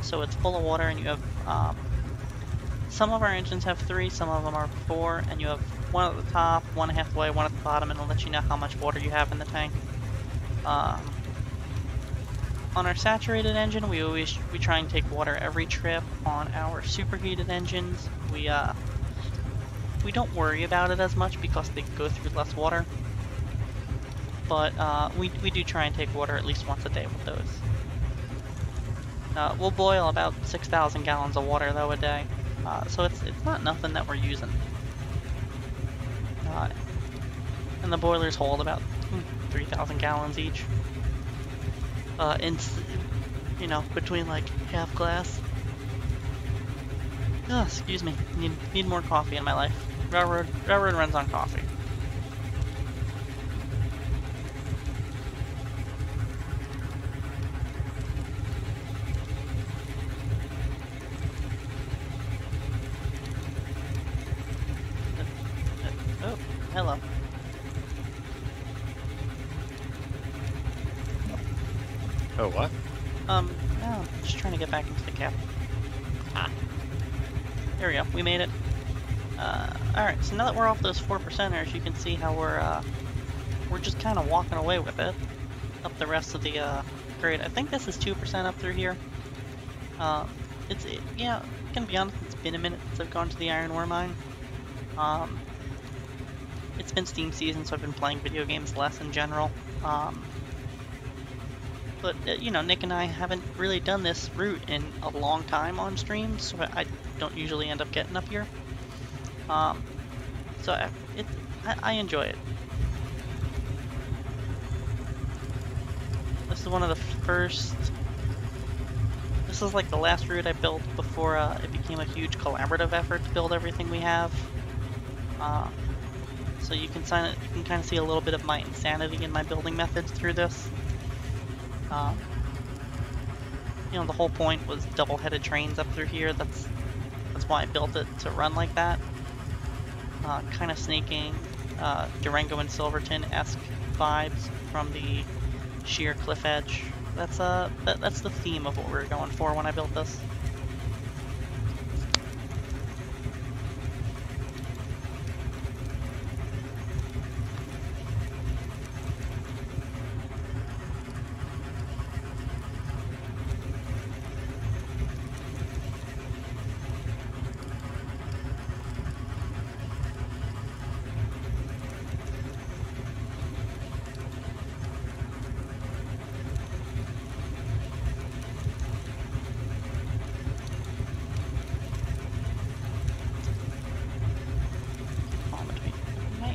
So it's full of water, and you have some of our engines have 3, some of them are 4, and you have one at the top, one halfway, one at the bottom, and it'll let you know how much water you have in the tank. On our saturated engine, we try and take water every trip. On our superheated engines, we don't worry about it as much because they go through less water. But we do try and take water at least once a day with those. We'll boil about 6,000 gallons of water though a day, so it's not nothing that we're using. And the boilers hold about 3,000 gallons each. You know, between like half glass. Oh, excuse me. Need more coffee in my life. Railroad runs on coffee. Oh, hello. Oh, what? No, just trying to get back into the cab. Ah. There we go, we made it. Alright, so now that we're off those 4%ers, you can see how we're just kind of walking away with it. Up the rest of the grade. I think this is 2% up through here. Yeah, I'm gonna be honest, it's been a minute since I've gone to the iron ore mine. It's been Steam season, so I've been playing video games less in general. But, you know, Nick and I haven't really done this route in a long time on stream, so I don't usually end up getting up here. So I enjoy it. This is one of the first... This is like the last route I built before it became a huge collaborative effort to build everything we have. So you can kind of see a little bit of my insanity in my building methods through this. You know, the whole point was double-headed trains up through here. That's why I built it to run like that. Kind of snaking Durango and Silverton-esque vibes from the sheer cliff edge. That's the theme of what we were going for when I built this.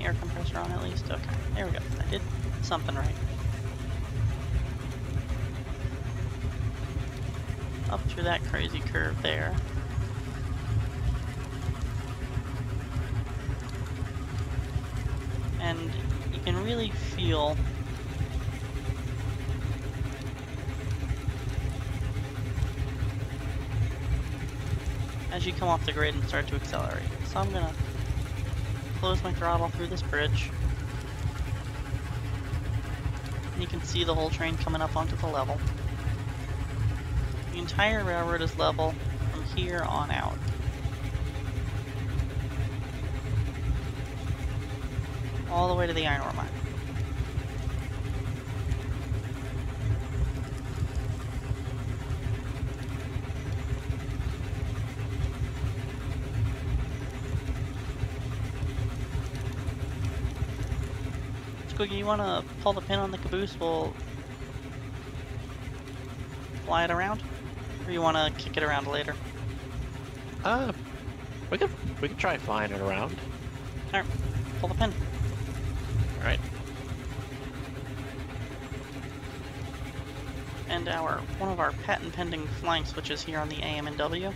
Air compressor on at least. Okay, there we go. I did something right. Up through that crazy curve there. And you can really feel as you come off the grid and start to accelerate. So I'm gonna close my throttle through this bridge. And you can see the whole train coming up onto the level. The entire railroad is level from here on out. All the way to the iron ore mine. Cookie, you want to pull the pin on the caboose? We'll fly it around? Or you want to kick it around later? We could try flying it around. Alright, pull the pin. All right. And one of our patent pending flying switches here on the AM and W.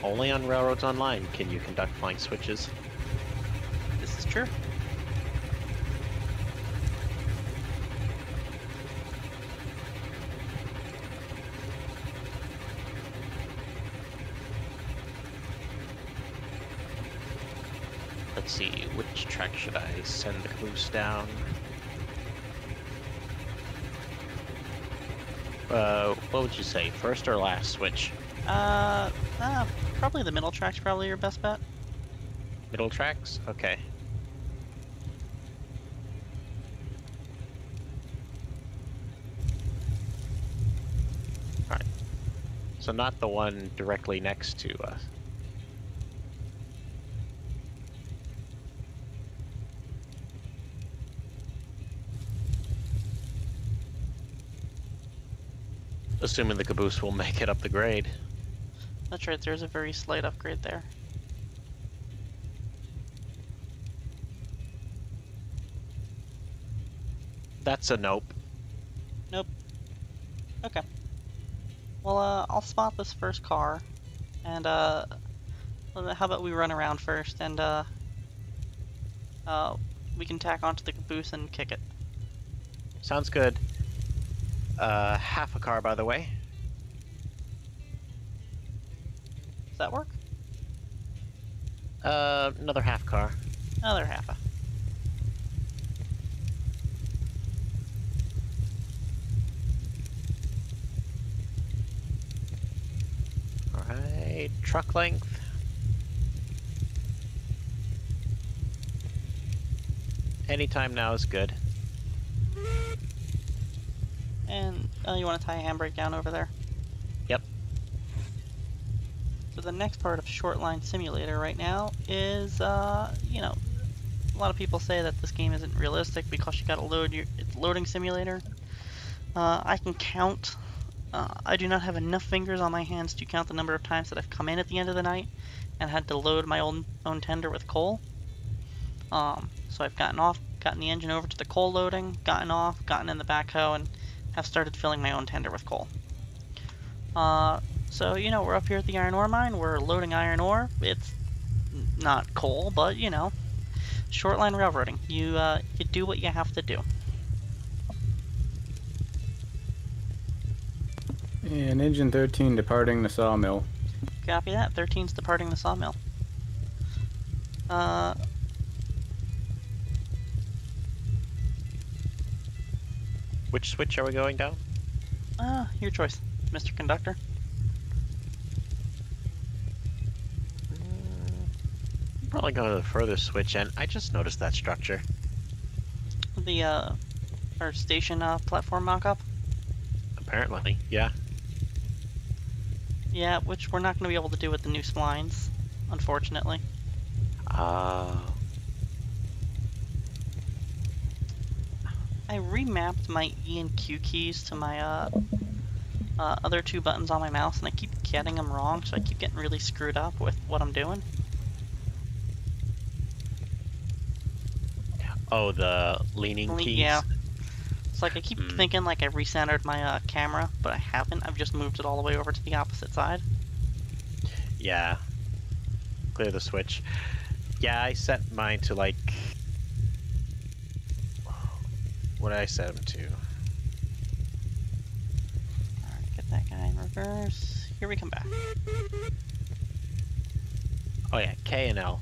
Only on Railroads Online can you conduct flying switches. This is true. Let's see, which track should I send the caboose down? What would you say, first or last switch? Probably the middle track's probably your best bet. Middle tracks? Okay. Alright. So not the one directly next to us. Assuming the caboose will make it up the grade. That's right, there's a very slight upgrade there. That's a nope. Nope. Okay. Well, I'll spot this first car, and how about we run around first, and we can tack onto the caboose and kick it. Sounds good. Half a car, by the way. Does that work? Another half car. Another half a. Alright, truck length. Anytime now is good. And you want to tie a handbrake down over there? Yep. So the next part of Shortline Simulator right now is, you know, a lot of people say that this game isn't realistic because you gotta load it's a loading simulator. I can count. I do not have enough fingers on my hands to count the number of times that I've come in at the end of the night and had to load my own tender with coal. So I've gotten the engine over to the coal loading, gotten off, gotten in the backhoe, and have started filling my own tender with coal. So, you know, we're up here at the iron ore mine, we're loading iron ore. It's not coal, but, you know, shortline railroading. You do what you have to do. And engine 13 departing the sawmill. Copy that. 13's departing the sawmill. Which switch are we going down? Your choice, Mr. Conductor. Probably go to the furthest switch, and I just noticed that structure. The, our station, platform mock-up? Apparently, yeah. Yeah, which we're not going to be able to do with the new splines, unfortunately. I remapped my E and Q keys to my other two buttons on my mouse, and I keep getting them wrong, so I keep getting really screwed up with what I'm doing. Oh, the leaning keys? Yeah. It's like I keep thinking like I recentered my camera, but I haven't. I've just moved it all the way over to the opposite side. Yeah. Clear the switch. Yeah, I set mine to like... What did I set them to? Alright, get that guy in reverse. Here we come back. Oh yeah, K and L.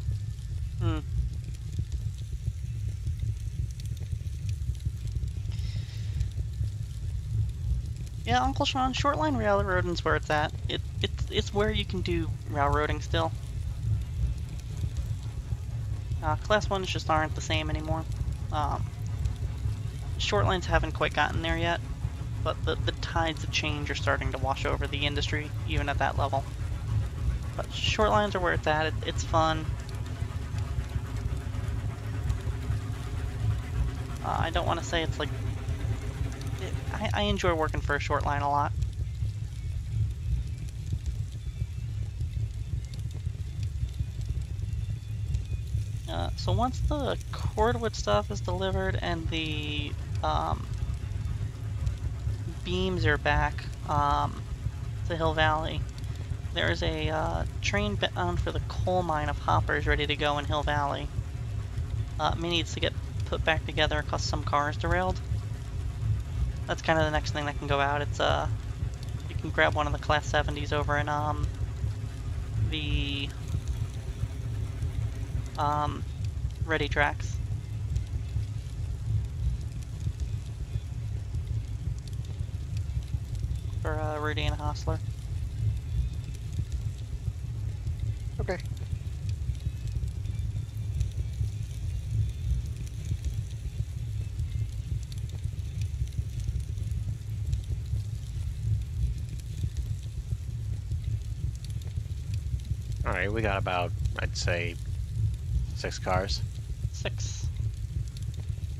Yeah, Uncle Sean, shortline railroading's where it's at. It's where you can do railroading still. Class 1s just aren't the same anymore. Shortlines haven't quite gotten there yet, but the tides of change are starting to wash over the industry, even at that level. But shortlines are where it's at. It's fun. I don't want to say it's like... I enjoy working for a short line a lot. So once the cordwood stuff is delivered and the beams are back to Hill Valley, there's a train bound for the coal mine of hoppers ready to go in Hill Valley. It needs to get put back together because some cars derailed. That's kind of the next thing that can go out. It's you can grab one of the Class 70s over in the Ready Tracks. For Rudy and Hostler. Okay. Alright, we got about, I'd say, 6 cars. 6.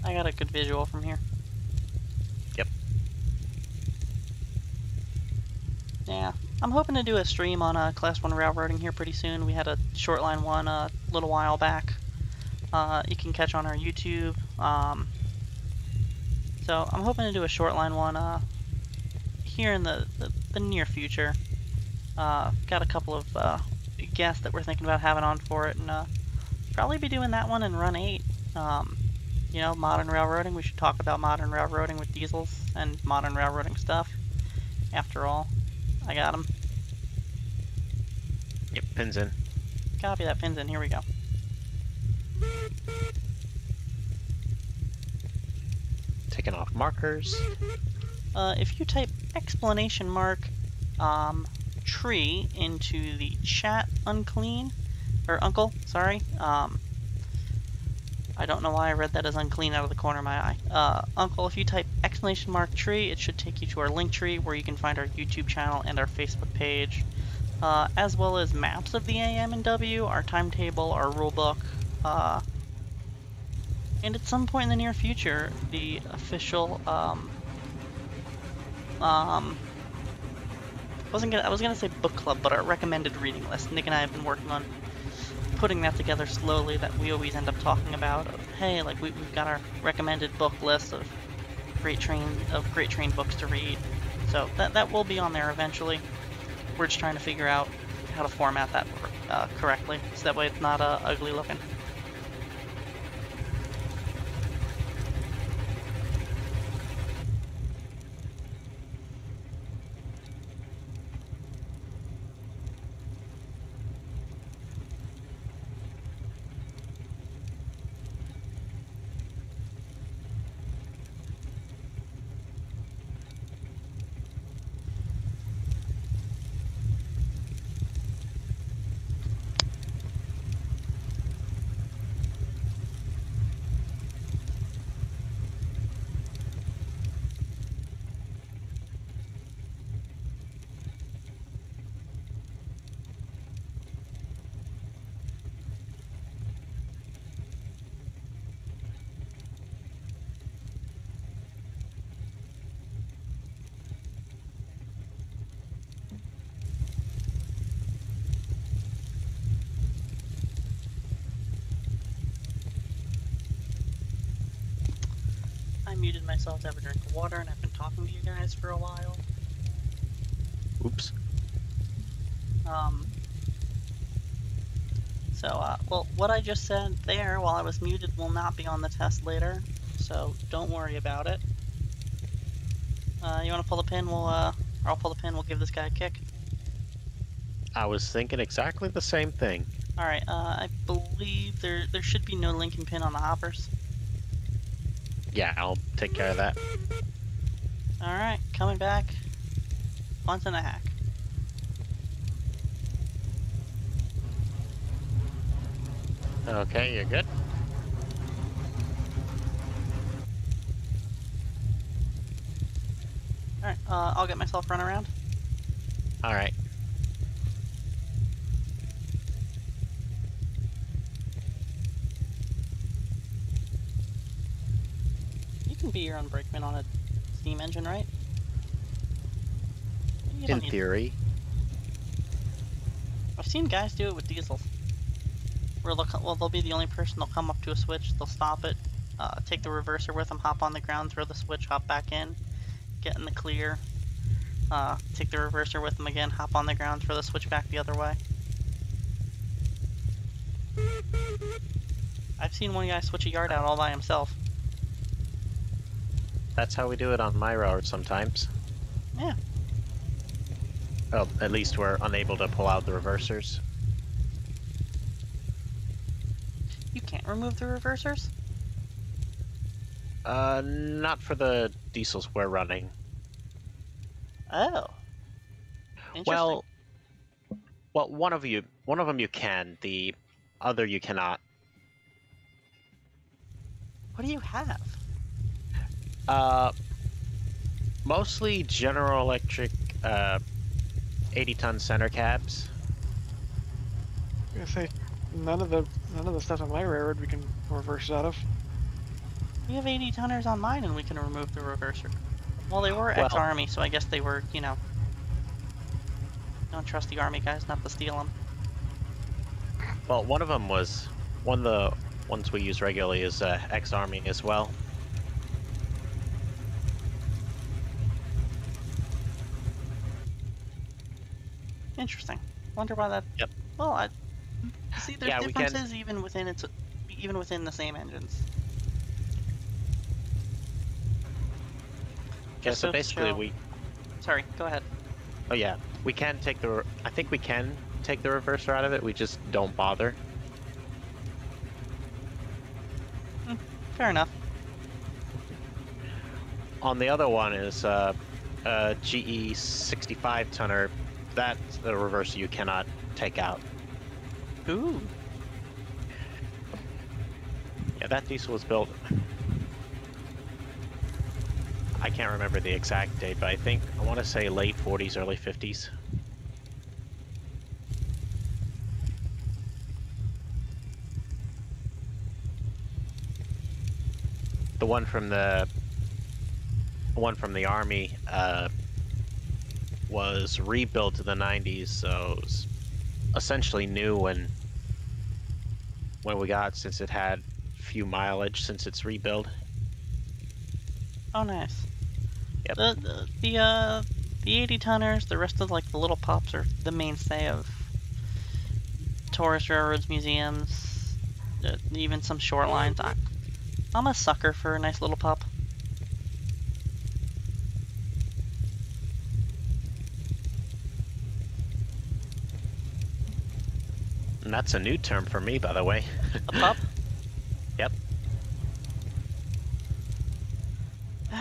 I got a good visual from here. Yep. Yeah, I'm hoping to do a stream on Class 1 railroading here pretty soon. We had a shortline one a little while back. You can catch on our YouTube. So I'm hoping to do a shortline one here in the near future. Got a couple of guests that we're thinking about having on for it, and probably be doing that one in Run 8. You know, modern railroading. We should talk about modern railroading with diesels and modern railroading stuff. After all, I got them. Yep, pins in. Copy that, pins in. Here we go. Taking off markers. If you type exclamation mark tree into the chat unclean, or uncle, sorry, I don't know why I read that as unclean out of the corner of my eye. Uncle, if you type exclamation mark tree, it should take you to our link tree where you can find our YouTube channel and our Facebook page, as well as maps of the AM and W, our timetable, our rulebook, and at some point in the near future, the official, I was gonna say book club, but our recommended reading list. Nick and I have been working on putting that together slowly, that we always end up talking about. Hey, like we've got our recommended book list of great train books to read. So that will be on there eventually. We're just trying to figure out how to format that correctly, so that way it's not ugly looking. I muted myself to have a drink of water, and I've been talking to you guys for a while. Oops. Well, what I just said there while I was muted will not be on the test later, so don't worry about it. You want to pull the pin? I'll pull the pin. We'll give this guy a kick. I was thinking exactly the same thing. All right. I believe there should be no linking pin on the hoppers. Yeah, I'll take care of that. All right, coming back. Once and a hack. Okay, you're good. All right. I'll get myself run around. All right. be your own brakeman on a steam engine, right? You don't In need- theory. I've seen guys do it with diesels. Where they'll be the only person. They'll come up to a switch, they'll stop it, take the reverser with them, hop on the ground, throw the switch, hop back in, get in the clear, take the reverser with them again, hop on the ground, throw the switch back the other way. I've seen one guy switch a yard out all by himself. That's how we do it on my railroad sometimes. Yeah. Well, at least we're unable to pull out the reversers. You can't remove the reversers? Not for the diesels we're running. Oh. Interesting. Well, one of them you can. The other you cannot. What do you have? Mostly General Electric, 80-ton center cabs. I was gonna say, none of the stuff on my railroad we can reverse out of. We have 80 tonners on mine and we can remove the reverser. Well, they were Well- ex-army, so I guess they were, you know. Don't trust the army guys not to steal them. Well, one of them was one of the ones we use regularly is ex-army as well. Interesting. Wonder why that. Yep. Well, see, there's Yeah, we can- differences even within the same engines. Yeah, Just so to basically show- Sorry, go ahead. Oh yeah, we can take I think we can take the reverser out of it. We just don't bother. Fair enough. On the other one is a GE 65 tonner. That's the reverser you cannot take out. Ooh. Yeah, that diesel was built. I can't remember the exact date, but I want to say late 40s, early 50s. The one from the army was rebuilt to the 90s, so it was essentially new when we got, since it had few mileage since its rebuild. Oh, nice. Yep. The 80 tonners, the rest of like the little pups are the mainstay of tourist railroads, museums, even some short lines. I'm a sucker for a nice little pup. And that's a new term for me, by the way. A pup? Yep.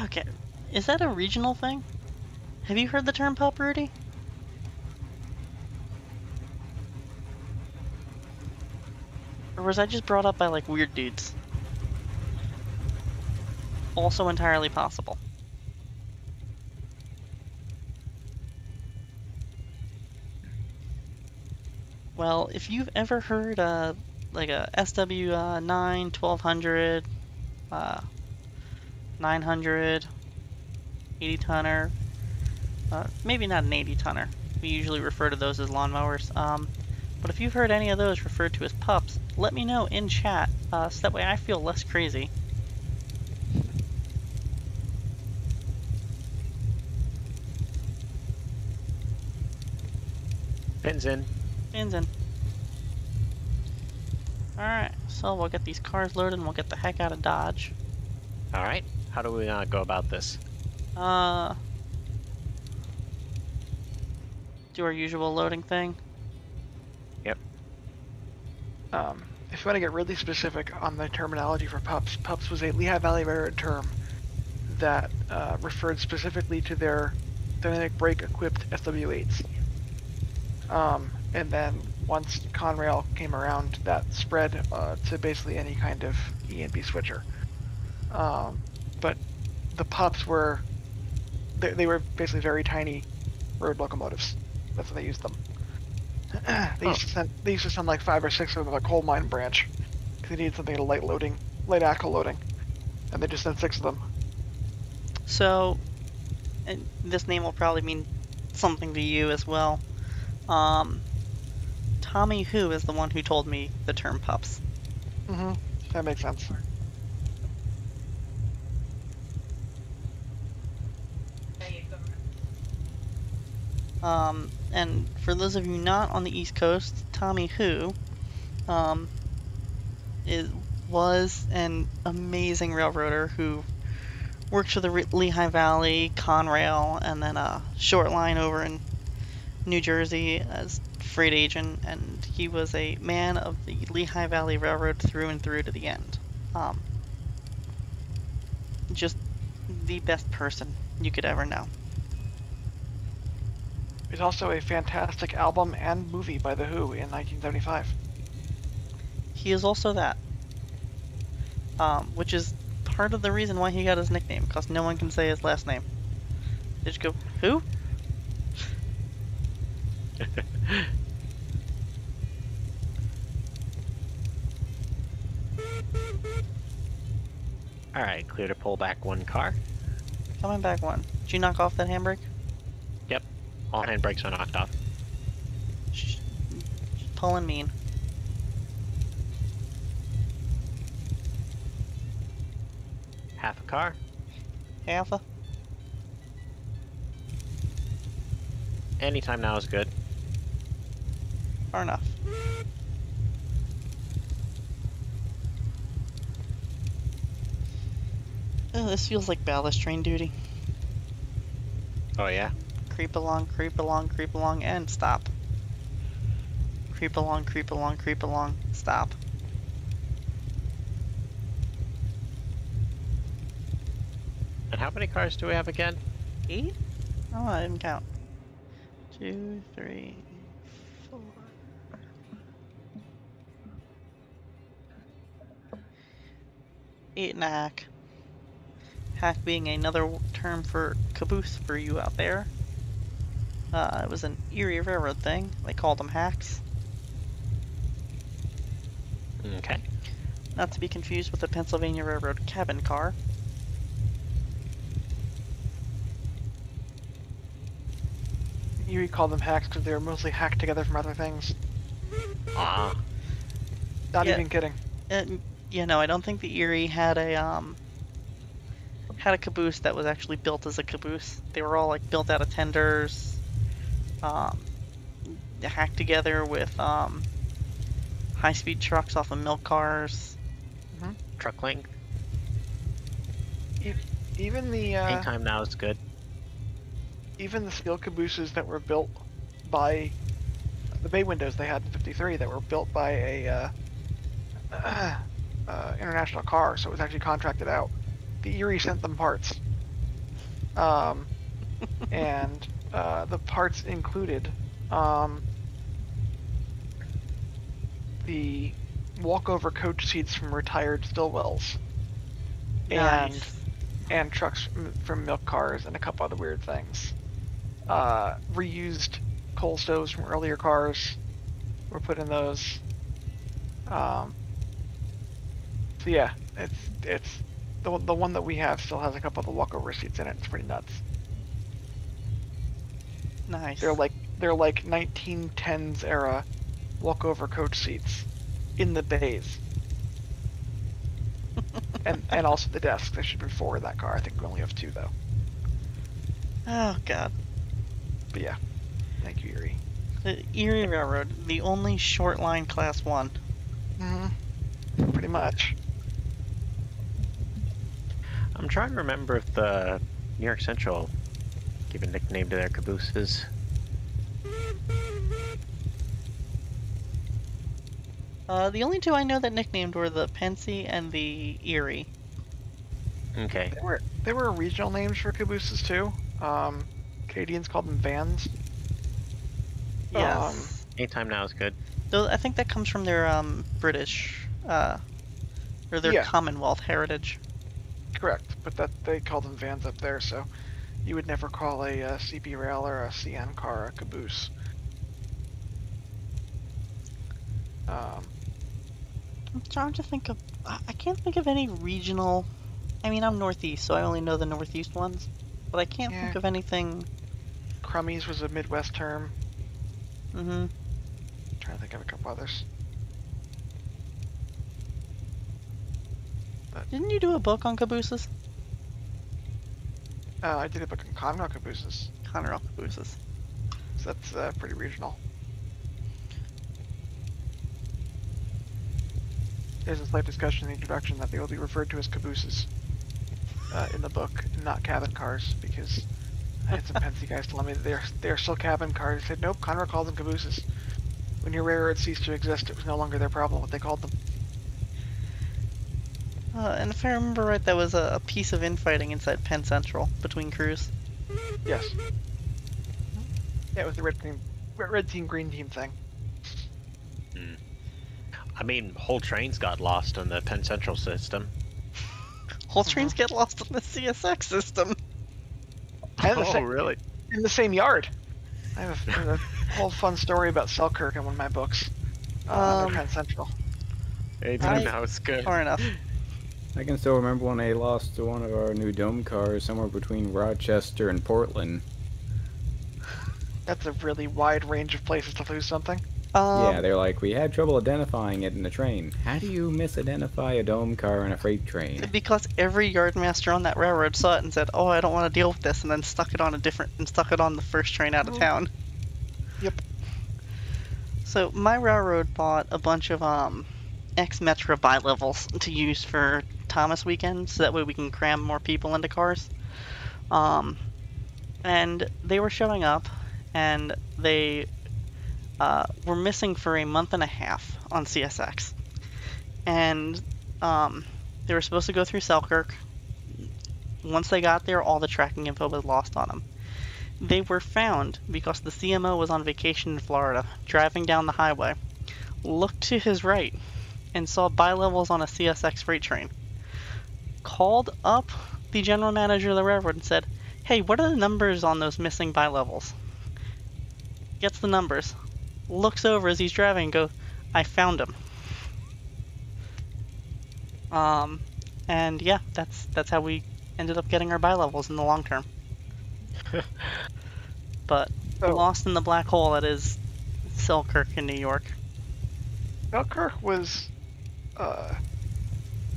Okay. Is that a regional thing? Have you heard the term pup, Rudy? Or was I just brought up by like weird dudes? Also entirely possible. Well, if you've ever heard like a SW9 1200 900 80 tonner, maybe not an 80 tonner. We usually refer to those as lawnmowers. But if you've heard any of those referred to as pups, let me know in chat, so that way I feel less crazy. Pins in. Pins in. Alright, so we'll get these cars loaded and we'll get the heck out of Dodge. Alright, how do we go about this? Do our usual loading thing. Yep. If you want to get really specific on the terminology for pups, pups was a Lehigh Valley Railroad term that referred specifically to their dynamic brake equipped SW8s. And then once Conrail came around, that spread to basically any kind of E and B switcher. But the pups were, they were basically very tiny road locomotives. That's what they used them. They used to send like 5 or 6 of them to a coal mine branch because they needed something to light axle loading, and they just sent 6 of them. So, and this name will probably mean something to you as well. Tommy Who is the one who told me the term pups. That makes sense. And for those of you not on the East Coast, Tommy Who, was an amazing railroader who worked for the Lehigh Valley, Conrail, and then Shortline over in New Jersey as freight agent, and he was a man of the Lehigh Valley Railroad through and through to the end. Just the best person you could ever know. It's also a fantastic album and movie by The Who in 1975. He is also that, which is part of the reason why he got his nickname, because no one can say his last name. They just go, who? Alright, clear to pull back one car. Coming back one. Did you knock off that handbrake? Yep, all handbrakes are knocked off. She's pulling mean. Half a car. Half a. Anytime now is good. Far enough. Oh, this feels like ballast train duty. Oh yeah? Creep along, creep along, creep along, and stop. Creep along, creep along, creep along, stop. And how many cars do we have again? 8? Oh, I didn't count. 2, 3, 4. 8 and a hack. Hack being another term for caboose for you out there. It was an Erie Railroad thing. They called them hacks. Okay. Not to be confused with the Pennsylvania Railroad cabin car. Erie called them hacks because they were mostly hacked together from other things. Ah. Not Yeah. even kidding. I don't think the Erie had a caboose that was actually built as a caboose. They were all like built out of tenders, hacked together with high-speed trucks off of milk cars. Truck length. Even the Anytime now is good. even the steel cabooses that were built by the bay windows they had in '53 that were built by a international car, so it was actually contracted out. The Erie sent them parts, and the parts included the walkover coach seats from retired Stillwells, Nice. and trucks from milk cars and a couple other weird things. Reused coal stoves from earlier cars were put in those. So yeah, it's the one that we have still has a couple of the walkover seats in it. It's pretty nuts. Nice. They're like 1910s era walkover coach seats in the bays. and also the desks. There should be 4 in that car. I think we only have 2 though. Oh god. But yeah, thank you, Erie. The Erie Railroad, the only short line class 1. Pretty much. I'm trying to remember if the New York Central gave a nickname to their cabooses. The only 2 I know that nicknamed were the Pensy and the Erie. Okay. There were regional names for cabooses too. Canadians called them vans. Yes. Anytime now is good. Though I think that comes from their British, or their Yeah. Commonwealth heritage. Correct, but that they call them vans up there, so you would never call a CB rail or a CN car a caboose. I'm trying to think of. I can't think of any regional I mean, I'm northeast, so I only know the northeast ones. But I can't think Yeah. of anything. Crummies was a Midwest term. Mm-hmm. Trying to think of a couple others. Didn't you do a book on cabooses? I did a book on Conrail cabooses, Conrail cabooses. so that's pretty regional. There's a slight discussion in the introduction that they will be referred to as cabooses in the book, not cabin cars, because I had some Pensy guys telling me that they're still cabin cars. I said, nope, Conrail calls them cabooses. When your railroad ceased to exist, it was no longer their problem what they called them. And if I remember right, that was a piece of infighting inside Penn Central between crews. Yes. Yeah, it was the red team, green team thing. I mean, whole trains got lost on the Penn Central system. Whole trains get lost in the CSX system. And Oh, really? in the same yard. I have a whole fun story about Selkirk in one of my books. Under Penn Central. Anytime now it's good. Far enough. I can still remember when they lost one of our new dome cars somewhere between Rochester and Portland. That's a really wide range of places to lose something. Yeah, they're like, we had trouble identifying it in the train. How do you misidentify a dome car in a freight train? Because every yardmaster on that railroad saw it and said, "Oh, I don't want to deal with this," and then stuck it on the first train out of town. Yep. So my railroad bought a bunch of ex-Metra bi-levels to use for Thomas weekends, so that way we can cram more people into cars. And they were showing up, and they were missing for a month and a half on CSX. And they were supposed to go through Selkirk. Once they got there, all the tracking info was lost on them. They were found because the CMO was on vacation in Florida, driving down the highway, looked to his right, and saw bi-levels on a CSX freight train. Called up the general manager of the railroad and said, "Hey, what are the numbers on those missing bi-levels?" Gets the numbers, looks over as he's driving and goes, "I found him." And yeah, that's how we ended up getting our bi-levels in the long term. But lost in the black hole that is Selkirk in New York. Selkirk was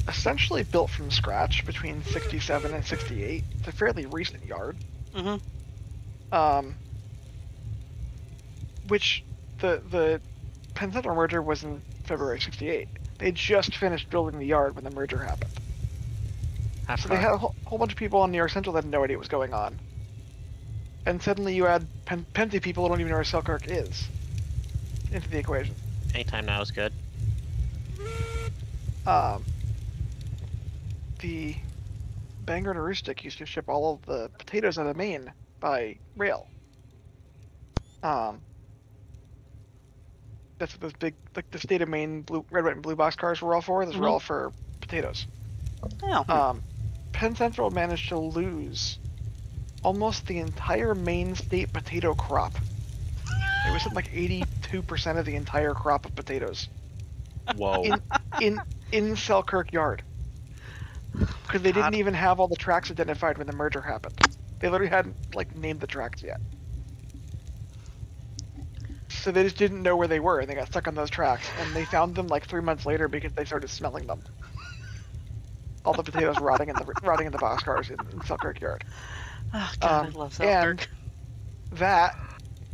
essentially built from scratch between 67 and 68. It's a fairly recent yard. Mm-hmm. Which the Penn Central merger was in February 68. They just finished building the yard when the merger happened. So they had a whole bunch of people on New York Central that had no idea what was going on. And suddenly you add Pennsy people who don't even know where Selkirk is into the equation. Anytime now is good. The Bangor and Aroostook used to ship all of the potatoes out of Maine by rail. That's what those big, like the state of Maine red, white, and blue box cars were all for. Those were all for potatoes. Oh. Penn Central managed to lose almost the entire Maine state potato crop. It was something like 82% of the entire crop of potatoes. Whoa. In Selkirk Yard. Because they didn't even have all the tracks identified when the merger happened. They literally hadn't named the tracks yet. So they just didn't know where they were, and they got stuck on those tracks, and they found them 3 months later because they started smelling them. All the potatoes rotting in the boxcars in Selkirk Yard. Oh, God, I love Selkirk. And that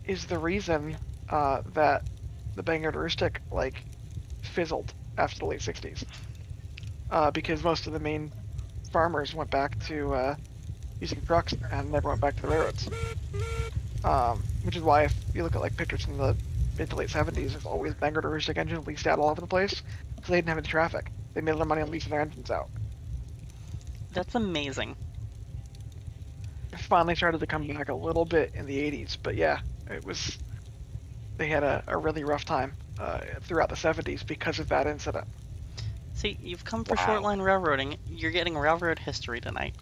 is the reason that the Bangor and Aroostook fizzled after the late 60s. Because most of the main farmers went back to using trucks and never went back to the railroads. Which is why if you look at pictures from the mid to late 70s, there's always Bangor and Aroostook engines leased out all over the place, so they didn't have any traffic. They made a lot of money on leasing their engines out. That's amazing. It finally started to come back a little bit in the 80s, but yeah, they had a really rough time throughout the 70s because of that incident. See, you've come for shortline railroading. You're getting railroad history tonight.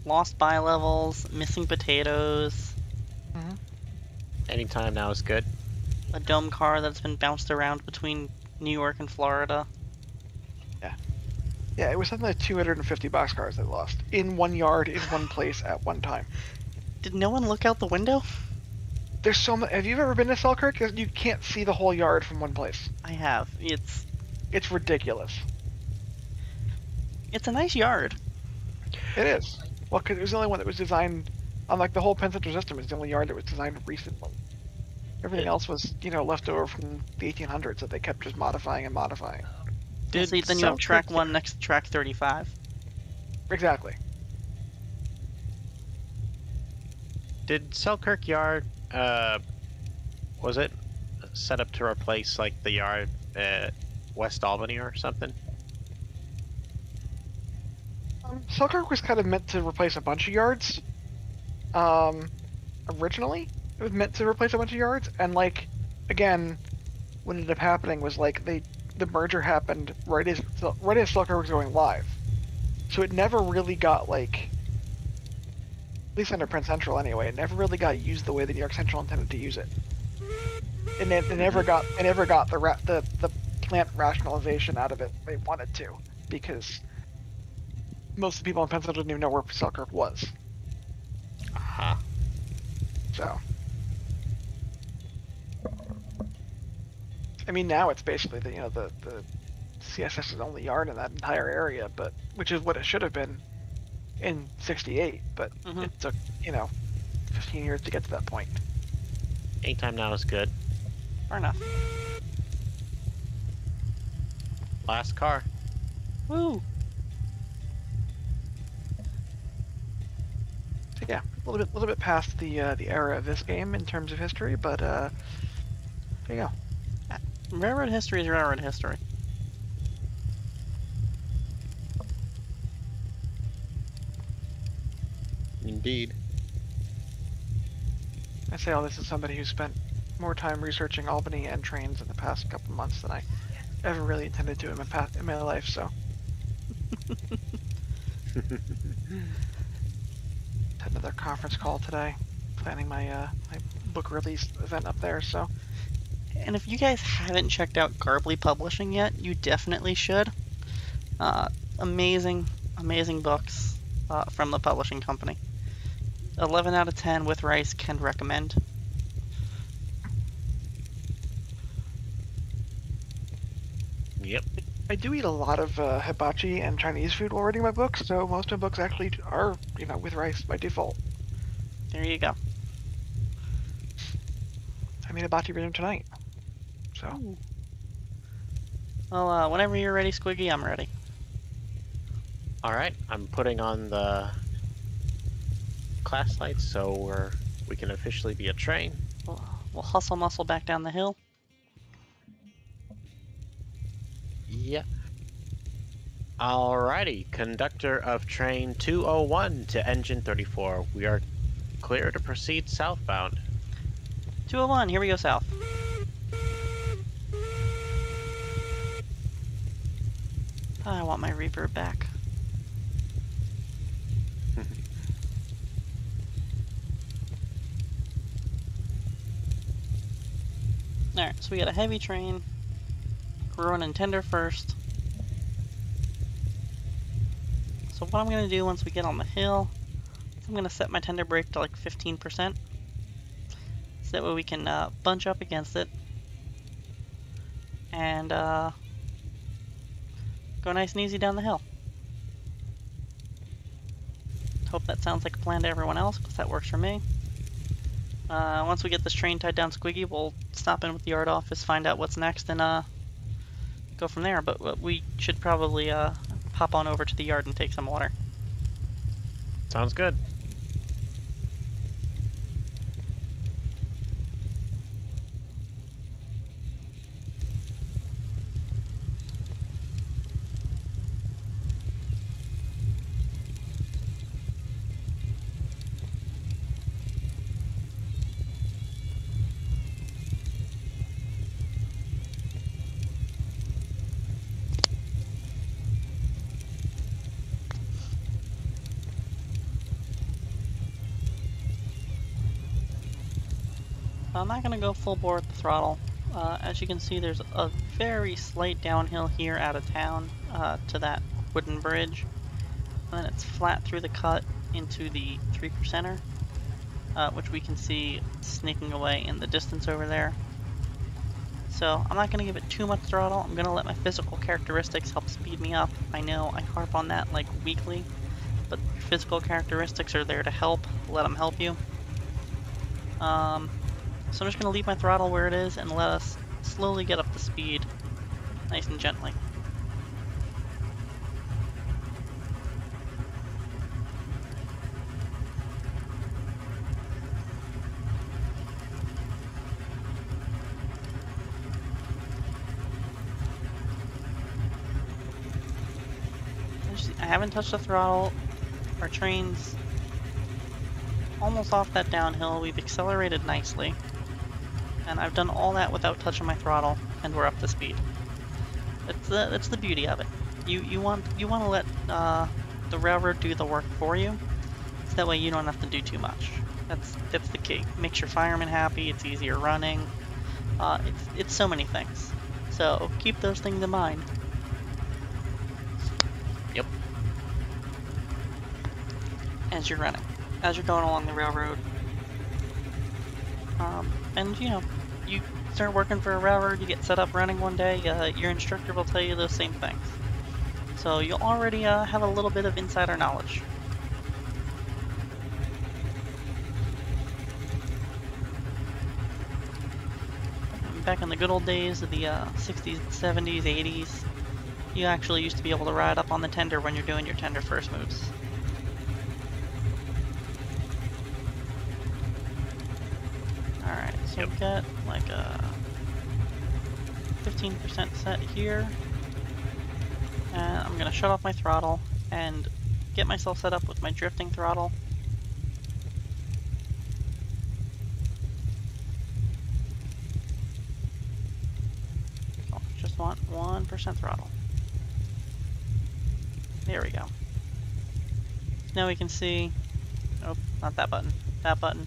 Lost bi-levels, missing potatoes. Mm-hmm. Anytime now is good. A dome car that's been bounced around between New York and Florida. Yeah. Yeah, it was something like 250 boxcars they lost in one yard in one place at one time. Did no one look out the window? There's so much. Have you ever been to Selkirk? You can't see the whole yard from one place. I have. It's ridiculous. It's a nice yard. It is. Well, because it was the only one that was designed, unlike the whole Penn Central system, is the only yard that was designed recently. Everything else was, left over from the 1800s that they kept just modifying and modifying. So then you have track 1 next to track 35. Exactly. Did Selkirk Yard, was it set up to replace like the yard at West Albany or something? Selkirk was kind of meant to replace a bunch of yards. Originally, it was meant to replace a bunch of yards, and again, what ended up happening was the merger happened right as Selkirk was going live, so it never really got at least under Penn Central anyway, it never really got used the way that New York Central intended to use it. And it never got the plant rationalization out of it they wanted to, because most of the people in Penn Central didn't even know where Selkirk was. Uh-huh. So, I mean, now it's basically the CSS's only yard in that entire area, but which is what it should have been in '68. But it took 15 years to get to that point. Anytime now is good. Fair enough. Last car. Woo! So yeah, a little bit past the era of this game in terms of history, but there you go. Railroad history is railroad history. Indeed. I say all this as somebody who spent more time researching Albany and trains in the past couple months than I ever really intended to in my life. So. Had another conference call today, planning my my book release event up there. So. And if you guys haven't checked out Garbly Publishing yet, you definitely should. Amazing books from the publishing company. 11 out of 10 with rice, can recommend. Yep. I do eat a lot of hibachi and Chinese food while reading my books, so most of my books actually are, with rice by default. There you go. I made hibachi for dinner tonight. So. Ooh. Well, whenever you're ready, Squiggy, I'm ready. All right, I'm putting on the class lights so we can officially be a train. We'll hustle muscle back down the hill. Yeah. Alrighty, conductor of train 201 to engine 34. We are clear to proceed southbound. 201, here we go south. I want my reverb back. Alright, so we got a heavy train. We're running tender first. So what I'm going to do once we get on the hill, is I'm going to set my tender brake to like 15%. So that way we can bunch up against it. And go nice and easy down the hill. Hope that sounds like a plan to everyone else, because that works for me. Once we get this train tied down Squiggy, we'll stop in with the yard office, find out what's next, and go from there. But we should probably hop on over to the yard and take some water. Sounds good. I'm not going to go full bore with the throttle. As you can see, there's a very slight downhill here out of town to that wooden bridge, and then it's flat through the cut into the 3%er, which we can see sneaking away in the distance over there. So I'm not going to give it too much throttle. I'm going to let my physical characteristics help speed me up. I know I harp on that like weekly, but your physical characteristics are there to help. Let them help you. So I'm just going to leave my throttle where it is and let us slowly get up to speed, nice and gently. I haven't touched the throttle. Our train's almost off that downhill. We've accelerated nicely. And I've done all that without touching my throttle, and we're up to speed. That's the beauty of it. You want to let the railroad do the work for you, so that way you don't have to do too much. That's the key. Makes your firemen happy. It's easier running. It's so many things. So keep those things in mind. Yep. As you're running, as you're going along the railroad. And you know, you start working for a railroad, you get set up running one day, your instructor will tell you those same things. So you'll already have a little bit of insider knowledge. Back in the good old days of the 60s, 70s, 80s, you actually used to be able to ride up on the tender when you're doing your tender first moves. Alright, so we've got like a 15% set here. And I'm going to shut off my throttle and get myself set up with my drifting throttle. So just want 1% throttle. There we go. Now we can see, oh, not that button, that button.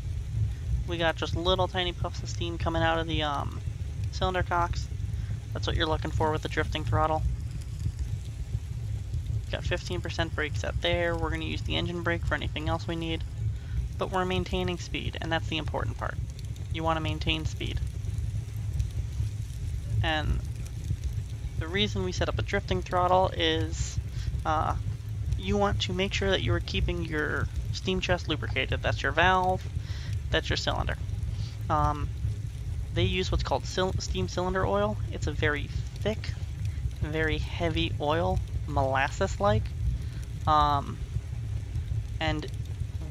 We got just little tiny puffs of steam coming out of the cylinder cocks. That's what you're looking for with the drifting throttle. Got 15% brake set there. We're going to use the engine brake for anything else we need. But we're maintaining speed, and that's the important part. You want to maintain speed. And the reason we set up a drifting throttle is you want to make sure that you are keeping your steam chest lubricated. That's your valve. That's your cylinder. They use what's called steam cylinder oil. It's a very thick, very heavy oil, molasses-like. And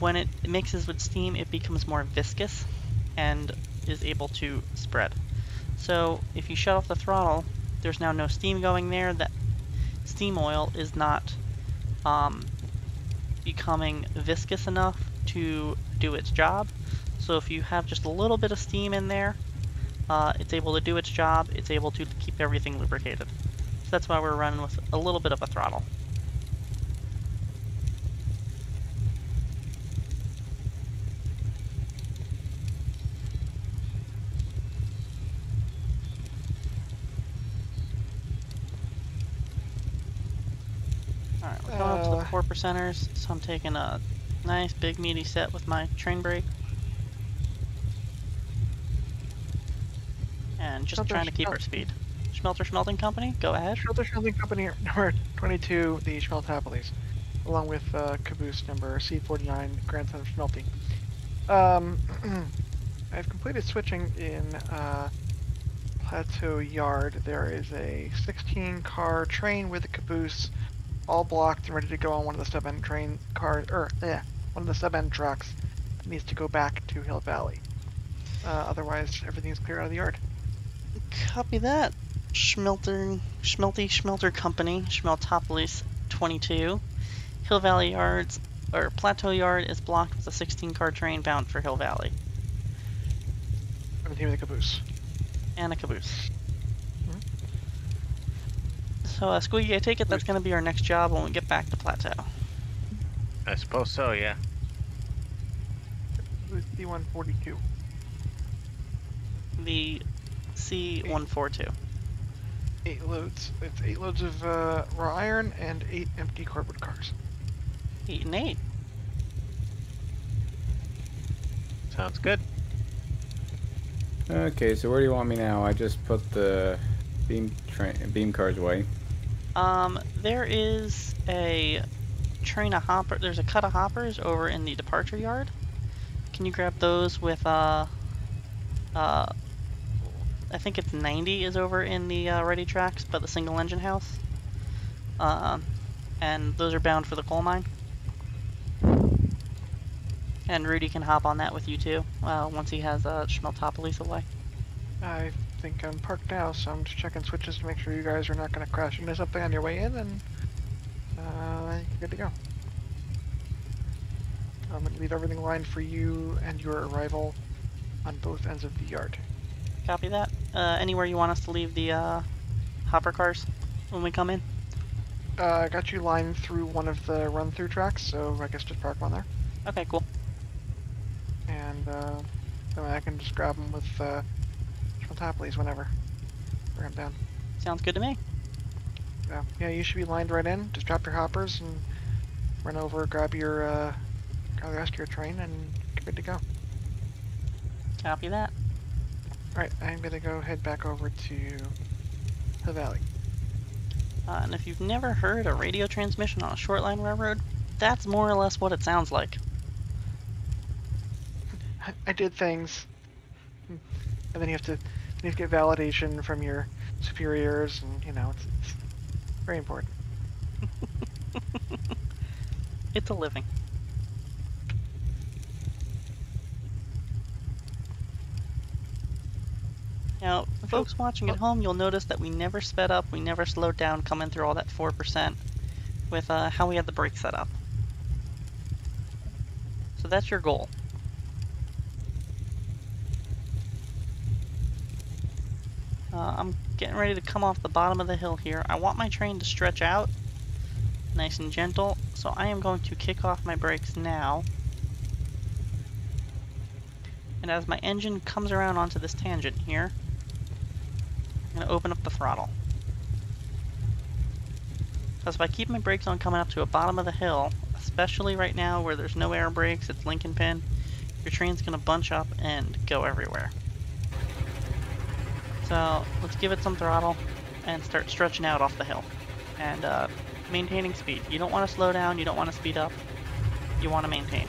when it mixes with steam, it becomes more viscous and is able to spread. So if you shut off the throttle, there's now no steam going there. That steam oil is not becoming viscous enough to do its job. So if you have just a little bit of steam in there, it's able to do its job. It's able to keep everything lubricated. So that's why we're running with a little bit of a throttle. Alright, we're going up to the 4%ers, so I'm taking a nice big meaty set with my train brake. And just trying to keep our speed. Schmelter Schmelting Company, go ahead. Schmelter Schmelting Company number 22, the Schmeltapolis, along with caboose number C49, Grandson of Schmelting. I've completed switching in Plateau Yard. There is a 16-car train with a caboose, all blocked and ready to go on one of the sub-end train cars, one of the sub-end trucks that needs to go back to Hill Valley. Otherwise, everything's clear out of the yard. Copy that. Schmelter Company, Schmeltopolis 22. Hill Valley Yards, or Plateau Yard is blocked with a 16-car train bound for Hill Valley. And the team with the caboose. And a caboose. So, Squeaky, I take it that's going to be our next job when we get back to Plateau. I suppose so, yeah. Caboose C142. The C142. 8 loads. It's 8 loads of raw iron and 8 empty cordwood cars. 8 and 8. Sounds good. Okay, so where do you want me now? I just put the beam cars away. There is a train of hopper. There's a cut of hoppers over in the departure yard. Can you grab those with I think it's 90 is over in the ready tracks, but the single engine house. And those are bound for the coal mine. And Rudy can hop on that with you too, once he has Schmeltopolis away. I think I'm parked now, so I'm just checking switches to make sure you guys are not going to crash into something on your way in, and you're good to go. I'm going to leave everything lined for you and your arrival on both ends of the yard. Copy that. Anywhere you want us to leave the hopper cars when we come in? I got you lined through one of the run-through tracks, so I guess just park one there. Okay, cool. And then I can just grab them with Schmeltopolis whenever. Bring them down. Sounds good to me. Yeah, you should be lined right in. Just drop your hoppers and run over, grab the rest of your train, and you're good to go. Copy that. Alright, I'm gonna go head back over to the valley. And if you've never heard a radio transmission on a shortline railroad, that's more or less what it sounds like. I did things, and then you have to get validation from your superiors, and it's very important. It's a living. Now, folks watching at home, you'll notice that we never sped up, we never slowed down coming through all that 4% with how we had the brake set up. So that's your goal. I'm getting ready to come off the bottom of the hill here. I want my train to stretch out nice and gentle, so I am going to kick off my brakes now. And as my engine comes around onto this tangent here, I'm going to open up the throttle. Because if I keep my brakes on coming up to a bottom of the hill, especially right now where there's no air brakes, it's Lincoln pin, your train's going to bunch up and go everywhere. So let's give it some throttle and start stretching out off the hill. And maintaining speed. You don't want to slow down, you don't want to speed up, you want to maintain.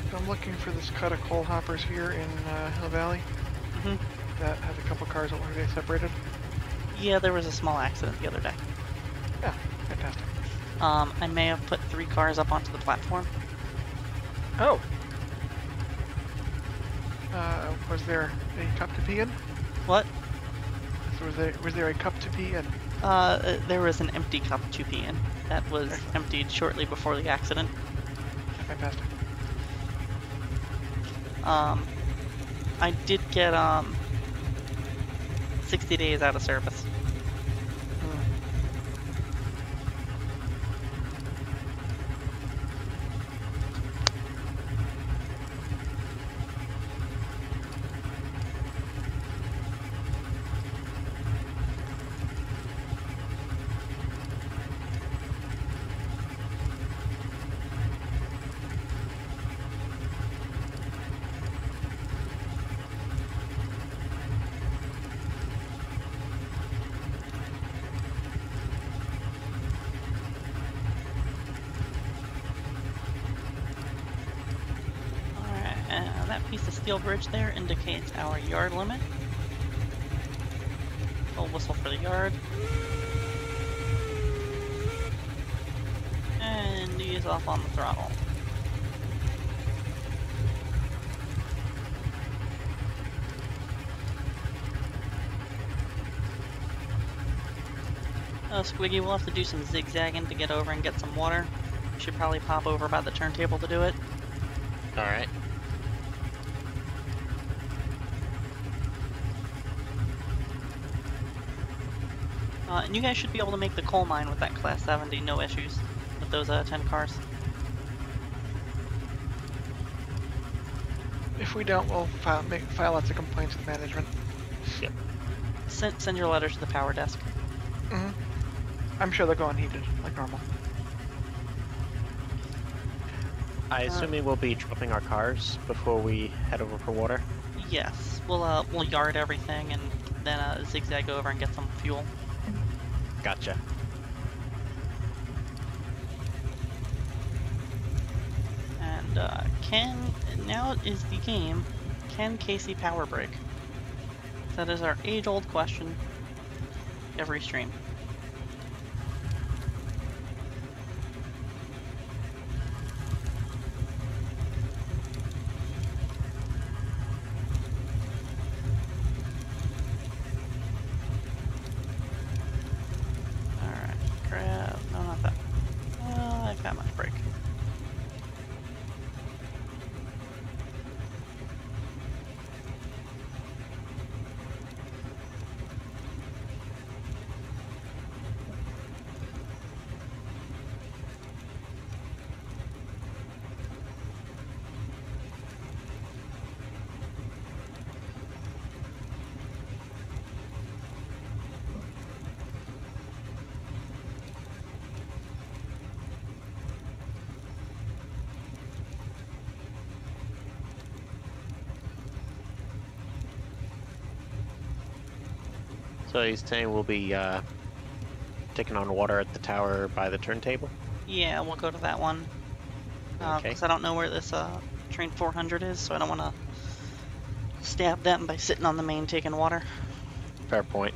So I'm looking for this cut of coal hoppers here in Hill Valley. That has a couple cars that look like they separated. Yeah, there was a small accident the other day. Yeah, fantastic. I may have put 3 cars up onto the platform. Oh! Was there a cup to pee in? What? So was there a cup to pee in? There was an empty cup to pee in. That was emptied shortly before the accident. Fantastic. I did get 60 days out of service. That piece of steel bridge there indicates our yard limit. We'll whistle for the yard. And ease off on the throttle. Squiggy, we'll have to do some zigzagging to get over and get some water. We should probably pop over by the turntable to do it. Alright. And you guys should be able to make the coal mine with that Class 70, no issues with those 10 cars. If we don't, we'll file lots of complaints with management. Yep. Send your letters to the power desk. Hmm. I'm sure they'll go unheeded, like normal. I assume we will be dropping our cars before we head over for water. Yes, we'll yard everything and then zigzag over and get some fuel. Gotcha. And now is the game, can Casey power break? That is our age-old question every stream. Alright, grab, no, not that. I've got my break. So he's saying we'll be taking on water at the tower by the turntable? Yeah, we'll go to that one. Okay. Because I don't know where this train 400 is, so I don't want to stab them by sitting on the main taking water. Fair point.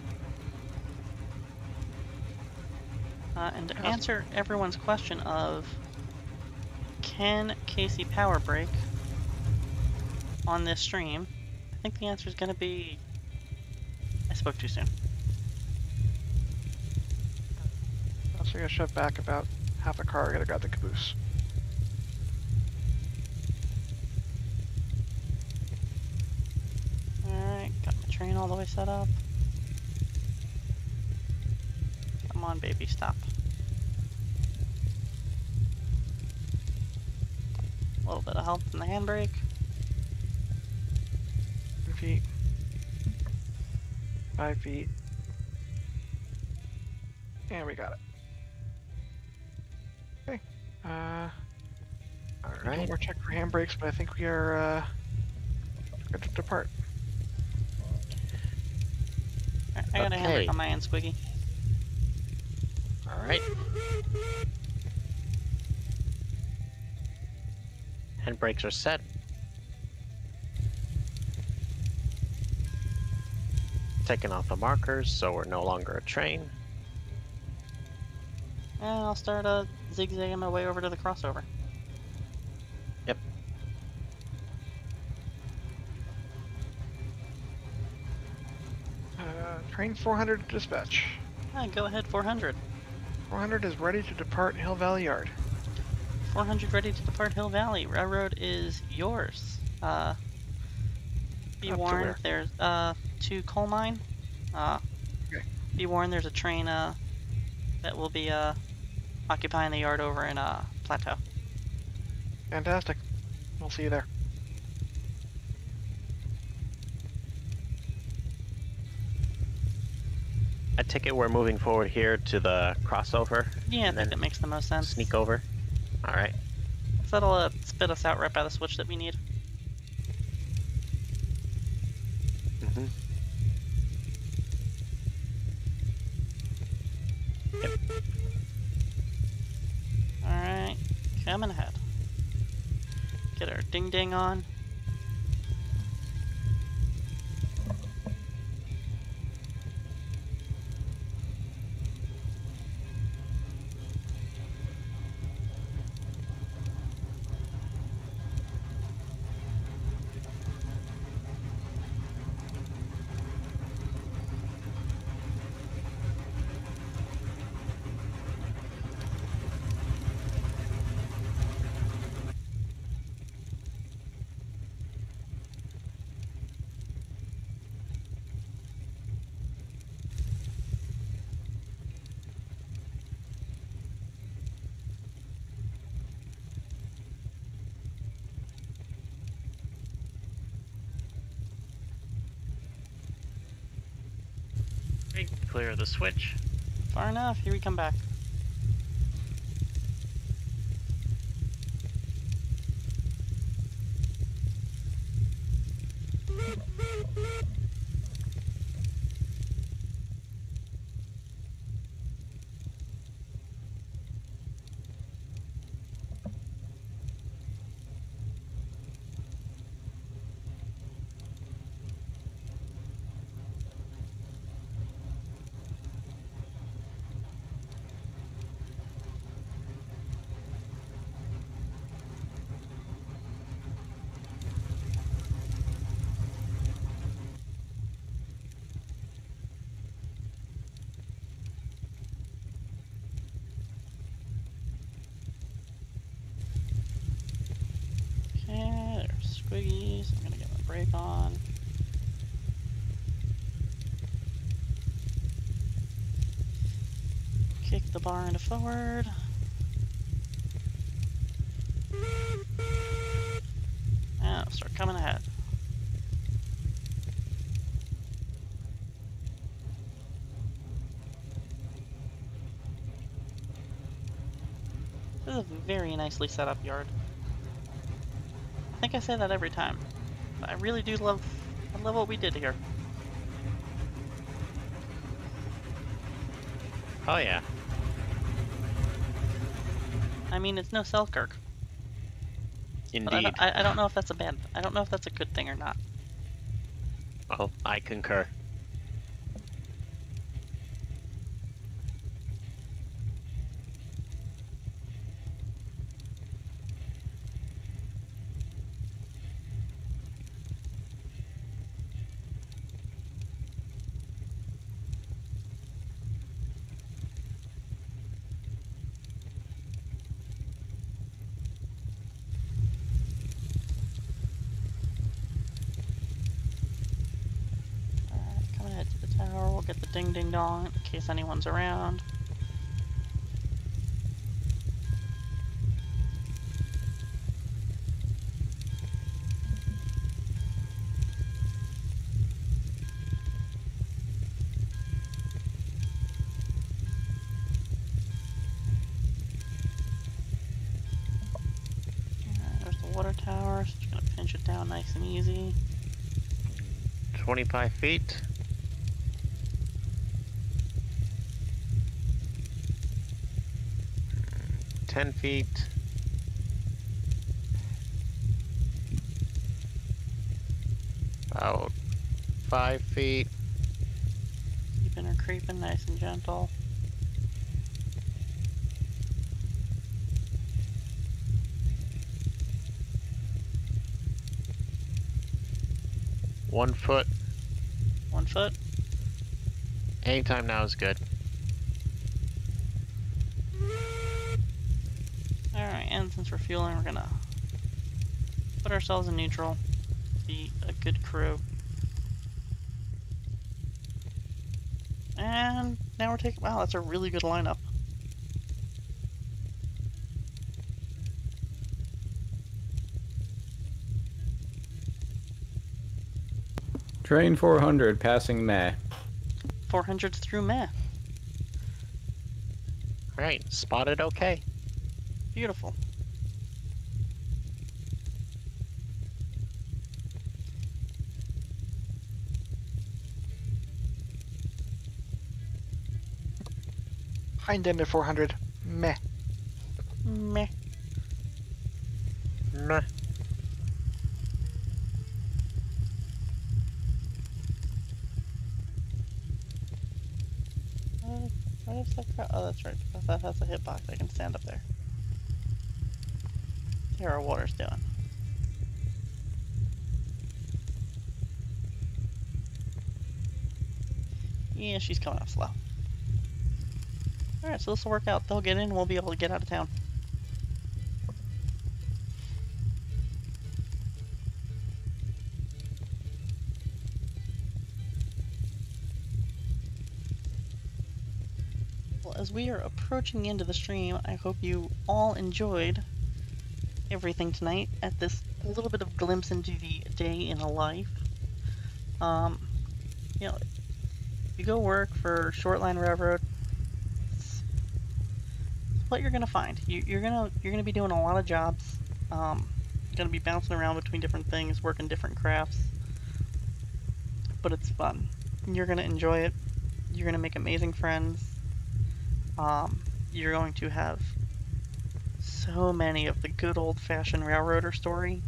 And to answer everyone's question of, can Casey power break on this stream, I think the answer is going to be, I spoke too soon. So I gotta shove back about half a car. I gotta grab the caboose. Alright, got my train all the way set up. Come on, baby, stop. A little bit of help from the handbrake. 10 feet. 5 feet. And we got it. Okay. Alright. One more check for handbrakes, but I think we are good to depart. Alright, I got a handbrake on my end, Squiggy. Alright. Handbrakes are set. Taking off the markers, so we're no longer a train. And I'll start zigzagging my way over to the crossover. Yep. Train 400 dispatch. Go ahead, 400. 400 is ready to depart Hill Valley Yard. 400 ready to depart Hill Valley. Railroad is yours. Be Up to warned, where? there's to coal mine. Okay. Be warned, there's a train that will be occupying the yard over in Plateau. Fantastic. We'll see you there. I take it we're moving forward here to the crossover. Yeah, I and think then that makes the most sense. sneak over. Alright. So that'll spit us out right by the switch that we need. Mm-hmm. Yep. Alright, coming ahead. Get our ding ding on. clear of the switch. Far enough. Here we come back. Okay, there's squiggies. I'm gonna get my brake on. Kick the bar into forward. And start coming ahead. This is a very nicely set up yard. I think I say that every time, but I really do love what we did here. Oh yeah. I mean, it's no Selkirk. But Indeed. I don't know if that's I don't know if that's a good thing or not. Well, I concur. Alright, coming ahead to the tower. We'll get the ding ding dong in case anyone's around. There's the water tower, so just gonna pinch it down nice and easy. 25 feet. Ten feet. About 5 feet. Keeping her creeping nice and gentle. One foot. 1 foot. Anytime now is good. Alright, and since we're fueling, we're gonna put ourselves in neutral. Be a good crew. And now we're taking. Wow, that's a really good lineup. Train 400 passing Meh. 400's through Meh. Alright, spotted okay. Beautiful. Hind end of 400. Meh. Meh. Meh. What is that crap? Oh, that's right. Because that has a hitbox. I can stand up there. Here our water's doing. Yeah, she's coming up slow. Alright, so this will work out. They'll get in, we'll be able to get out of town. Well, as we are approaching the end of the stream, I hope you all enjoyed everything tonight at this little bit of glimpse into the day in a life. You know, if you go work for Shortline Railroad, it's what you're gonna find. You're gonna be doing a lot of jobs. You're gonna be bouncing around between different things, working different crafts, but it's fun. You're gonna enjoy it. You're gonna make amazing friends. You're going to have so many of the good old-fashioned railroader story.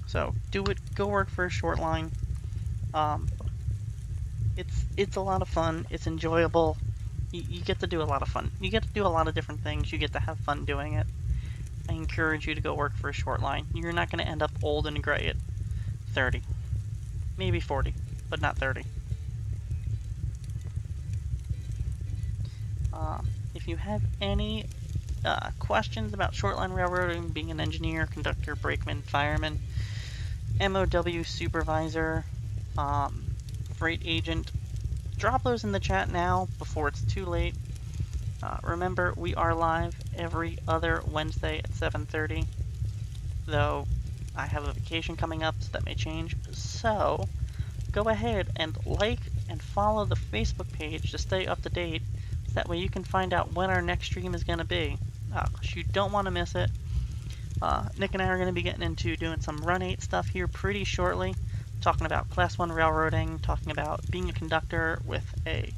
So do it. Go work for a short line. It's a lot of fun. It's enjoyable. You get to do a lot of fun. You get to do a lot of different things. You get to have fun doing it. I encourage you to go work for a short line. You're not going to end up old and gray at 30. Maybe 40, but not 30. If you have any questions about shortline railroading, being an engineer, conductor, brakeman, fireman, MOW supervisor, freight agent, drop those in the chat now before it's too late. Remember, we are live every other Wednesday at 7:30, though I have a vacation coming up, so that may change. So go ahead and like and follow the Facebook page to stay up to date. So that way you can find out when our next stream is going to be. You don't want to miss it. Nick and I are going to be getting into doing some Run 8 stuff here pretty shortly, talking about Class 1 railroading, talking about being a conductor with a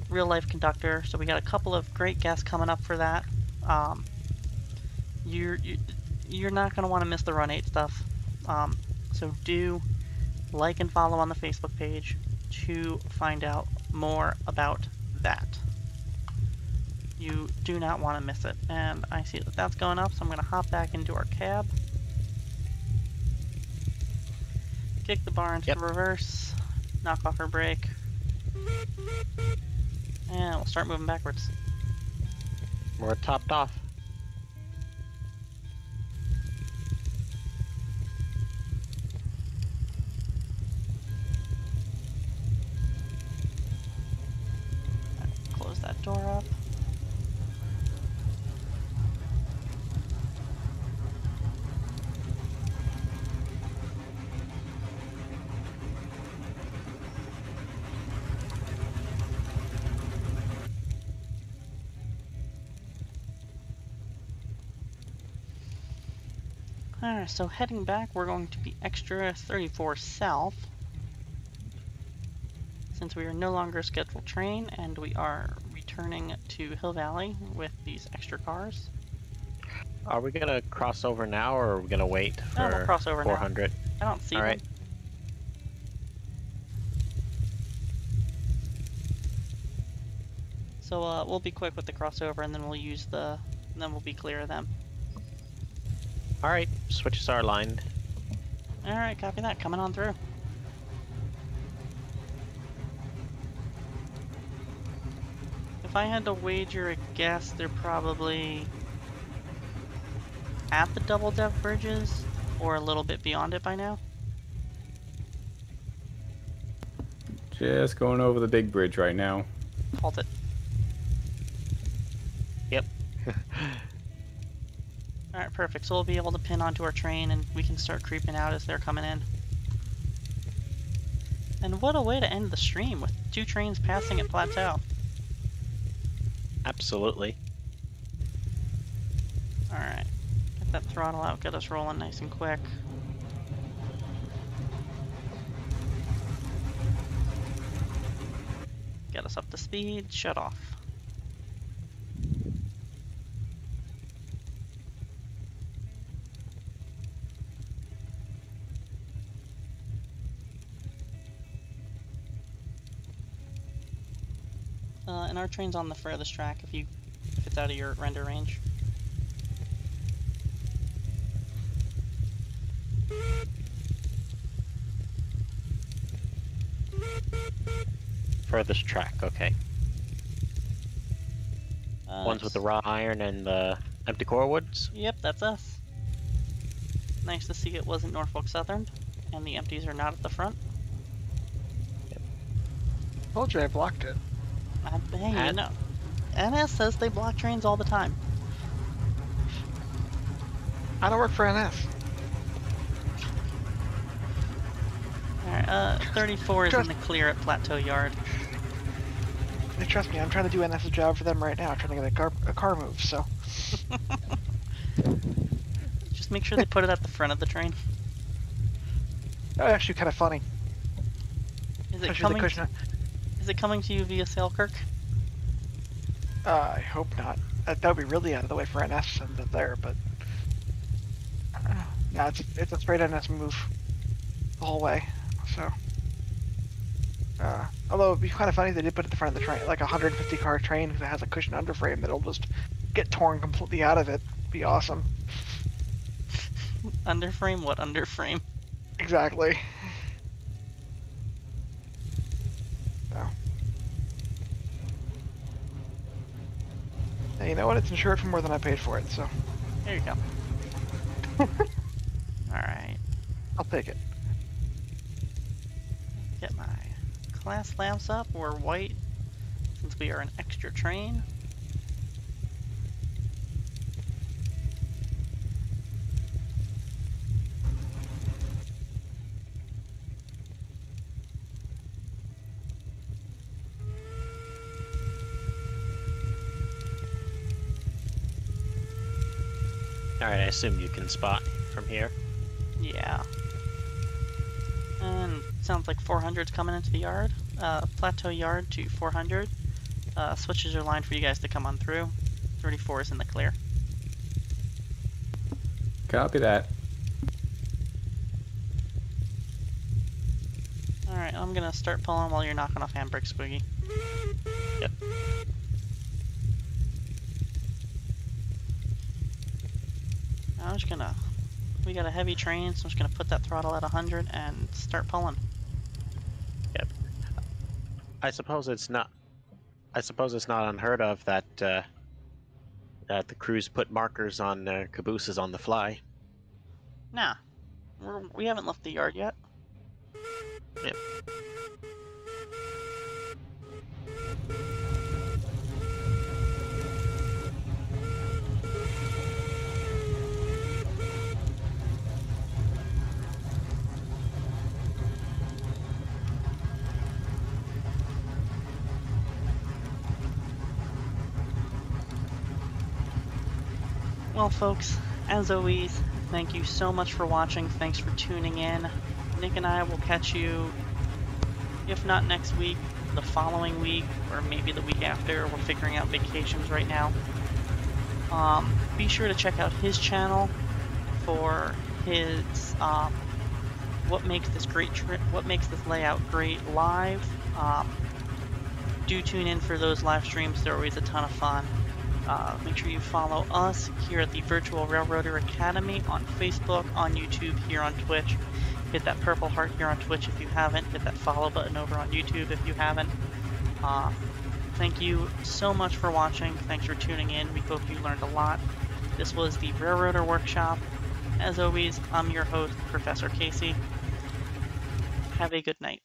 real-life conductor. So we got a couple of great guests coming up for that. You're not going to want to miss the Run 8 stuff. So do like and follow on the Facebook page to find out more about that. You do not want to miss it. And I see that that's going up, so I'm going to hop back into our cab. Kick the bar into reverse. Knock off her brake. And we'll start moving backwards. We're topped off. Close that door up. Alright, so heading back, we're going to be extra 34 south, since we are no longer a scheduled train, and we are returning to Hill Valley with these extra cars. Are we gonna cross over now, or are we gonna wait for we'll cross over 400? Now. I don't see them. Alright. So we'll be quick with the crossover, and then we'll use the, and then we'll be clear of them. Alright, switches are aligned. Alright, copy that. Coming on through. If I had to wager a guess, they're probably at the double deck bridges or a little bit beyond it by now. Just going over the big bridge right now. Halt it. Yep. Alright, perfect. So we'll be able to pin onto our train and we can start creeping out as they're coming in. And what a way to end the stream with 2 trains passing at plateau. Absolutely. Alright. Get that throttle out, get us rolling nice and quick. Get us up to speed, shut off. And our train's on the furthest track if it's out of your render range. Furthest track, okay. Ones with the raw iron and the empty core woods? Yep, that's us. Nice to see it wasn't Norfolk Southern, and the empties are not at the front. Yep. Told you I blocked it. Hey, you know, NS says they block trains all the time. I don't work for NS. Alright, 34 is in Trust- the clear at Plateau Yard. And trust me, I'm trying to do NS's job for them right now, trying to get a car moved. So Just make sure they put it at the front of the train. that was actually kind of funny. Is it Especially the coming? cushion. Is it coming to you via Selkirk? I hope not. That would be really out of the way for NS and there, but no, it's a straight NS move the whole way. So, although it'd be kind of funny if they did put it at the front of the train, like a 150 car train that has a cushion underframe that'll just get torn completely out of it. Be awesome. Underframe? What underframe? Exactly. So. And you know what? It's insured for more than I paid for it, so There you go. Alright. I'll take it. Get my class lamps up. We're white since we are an extra train. Alright, I assume you can spot from here. Yeah. And sounds like 400's coming into the yard. Plateau Yard to 400. Switches your line for you guys to come on through. 34 is in the clear. Copy that. Alright, I'm gonna start pulling while you're knocking off handbrake, Squiggy. Yep. I'm just gonna... We got a heavy train, so I'm just gonna put that throttle at 100 and start pulling. Yep. I suppose it's not unheard of that that the crews put markers on their cabooses on the fly. Nah. We haven't left the yard yet. Yep. Well, folks, as always, thank you so much for watching. Thanks for tuning in. Nick and I will catch you, if not next week, the following week, or maybe the week after. We're figuring out vacations right now. Be sure to check out his channel for his what makes this layout great live. Do tune in for those live streams. They're always a ton of fun. Make sure you follow us here at the Virtual Railroader Academy on Facebook, on YouTube, here on Twitch. Hit that purple heart here on Twitch if you haven't. Hit that follow button over on YouTube if you haven't. Thank you so much for watching. Thanks for tuning in. We hope you learned a lot. This was the Railroader Workshop. As always, I'm your host, Professor Casey. Have a good night.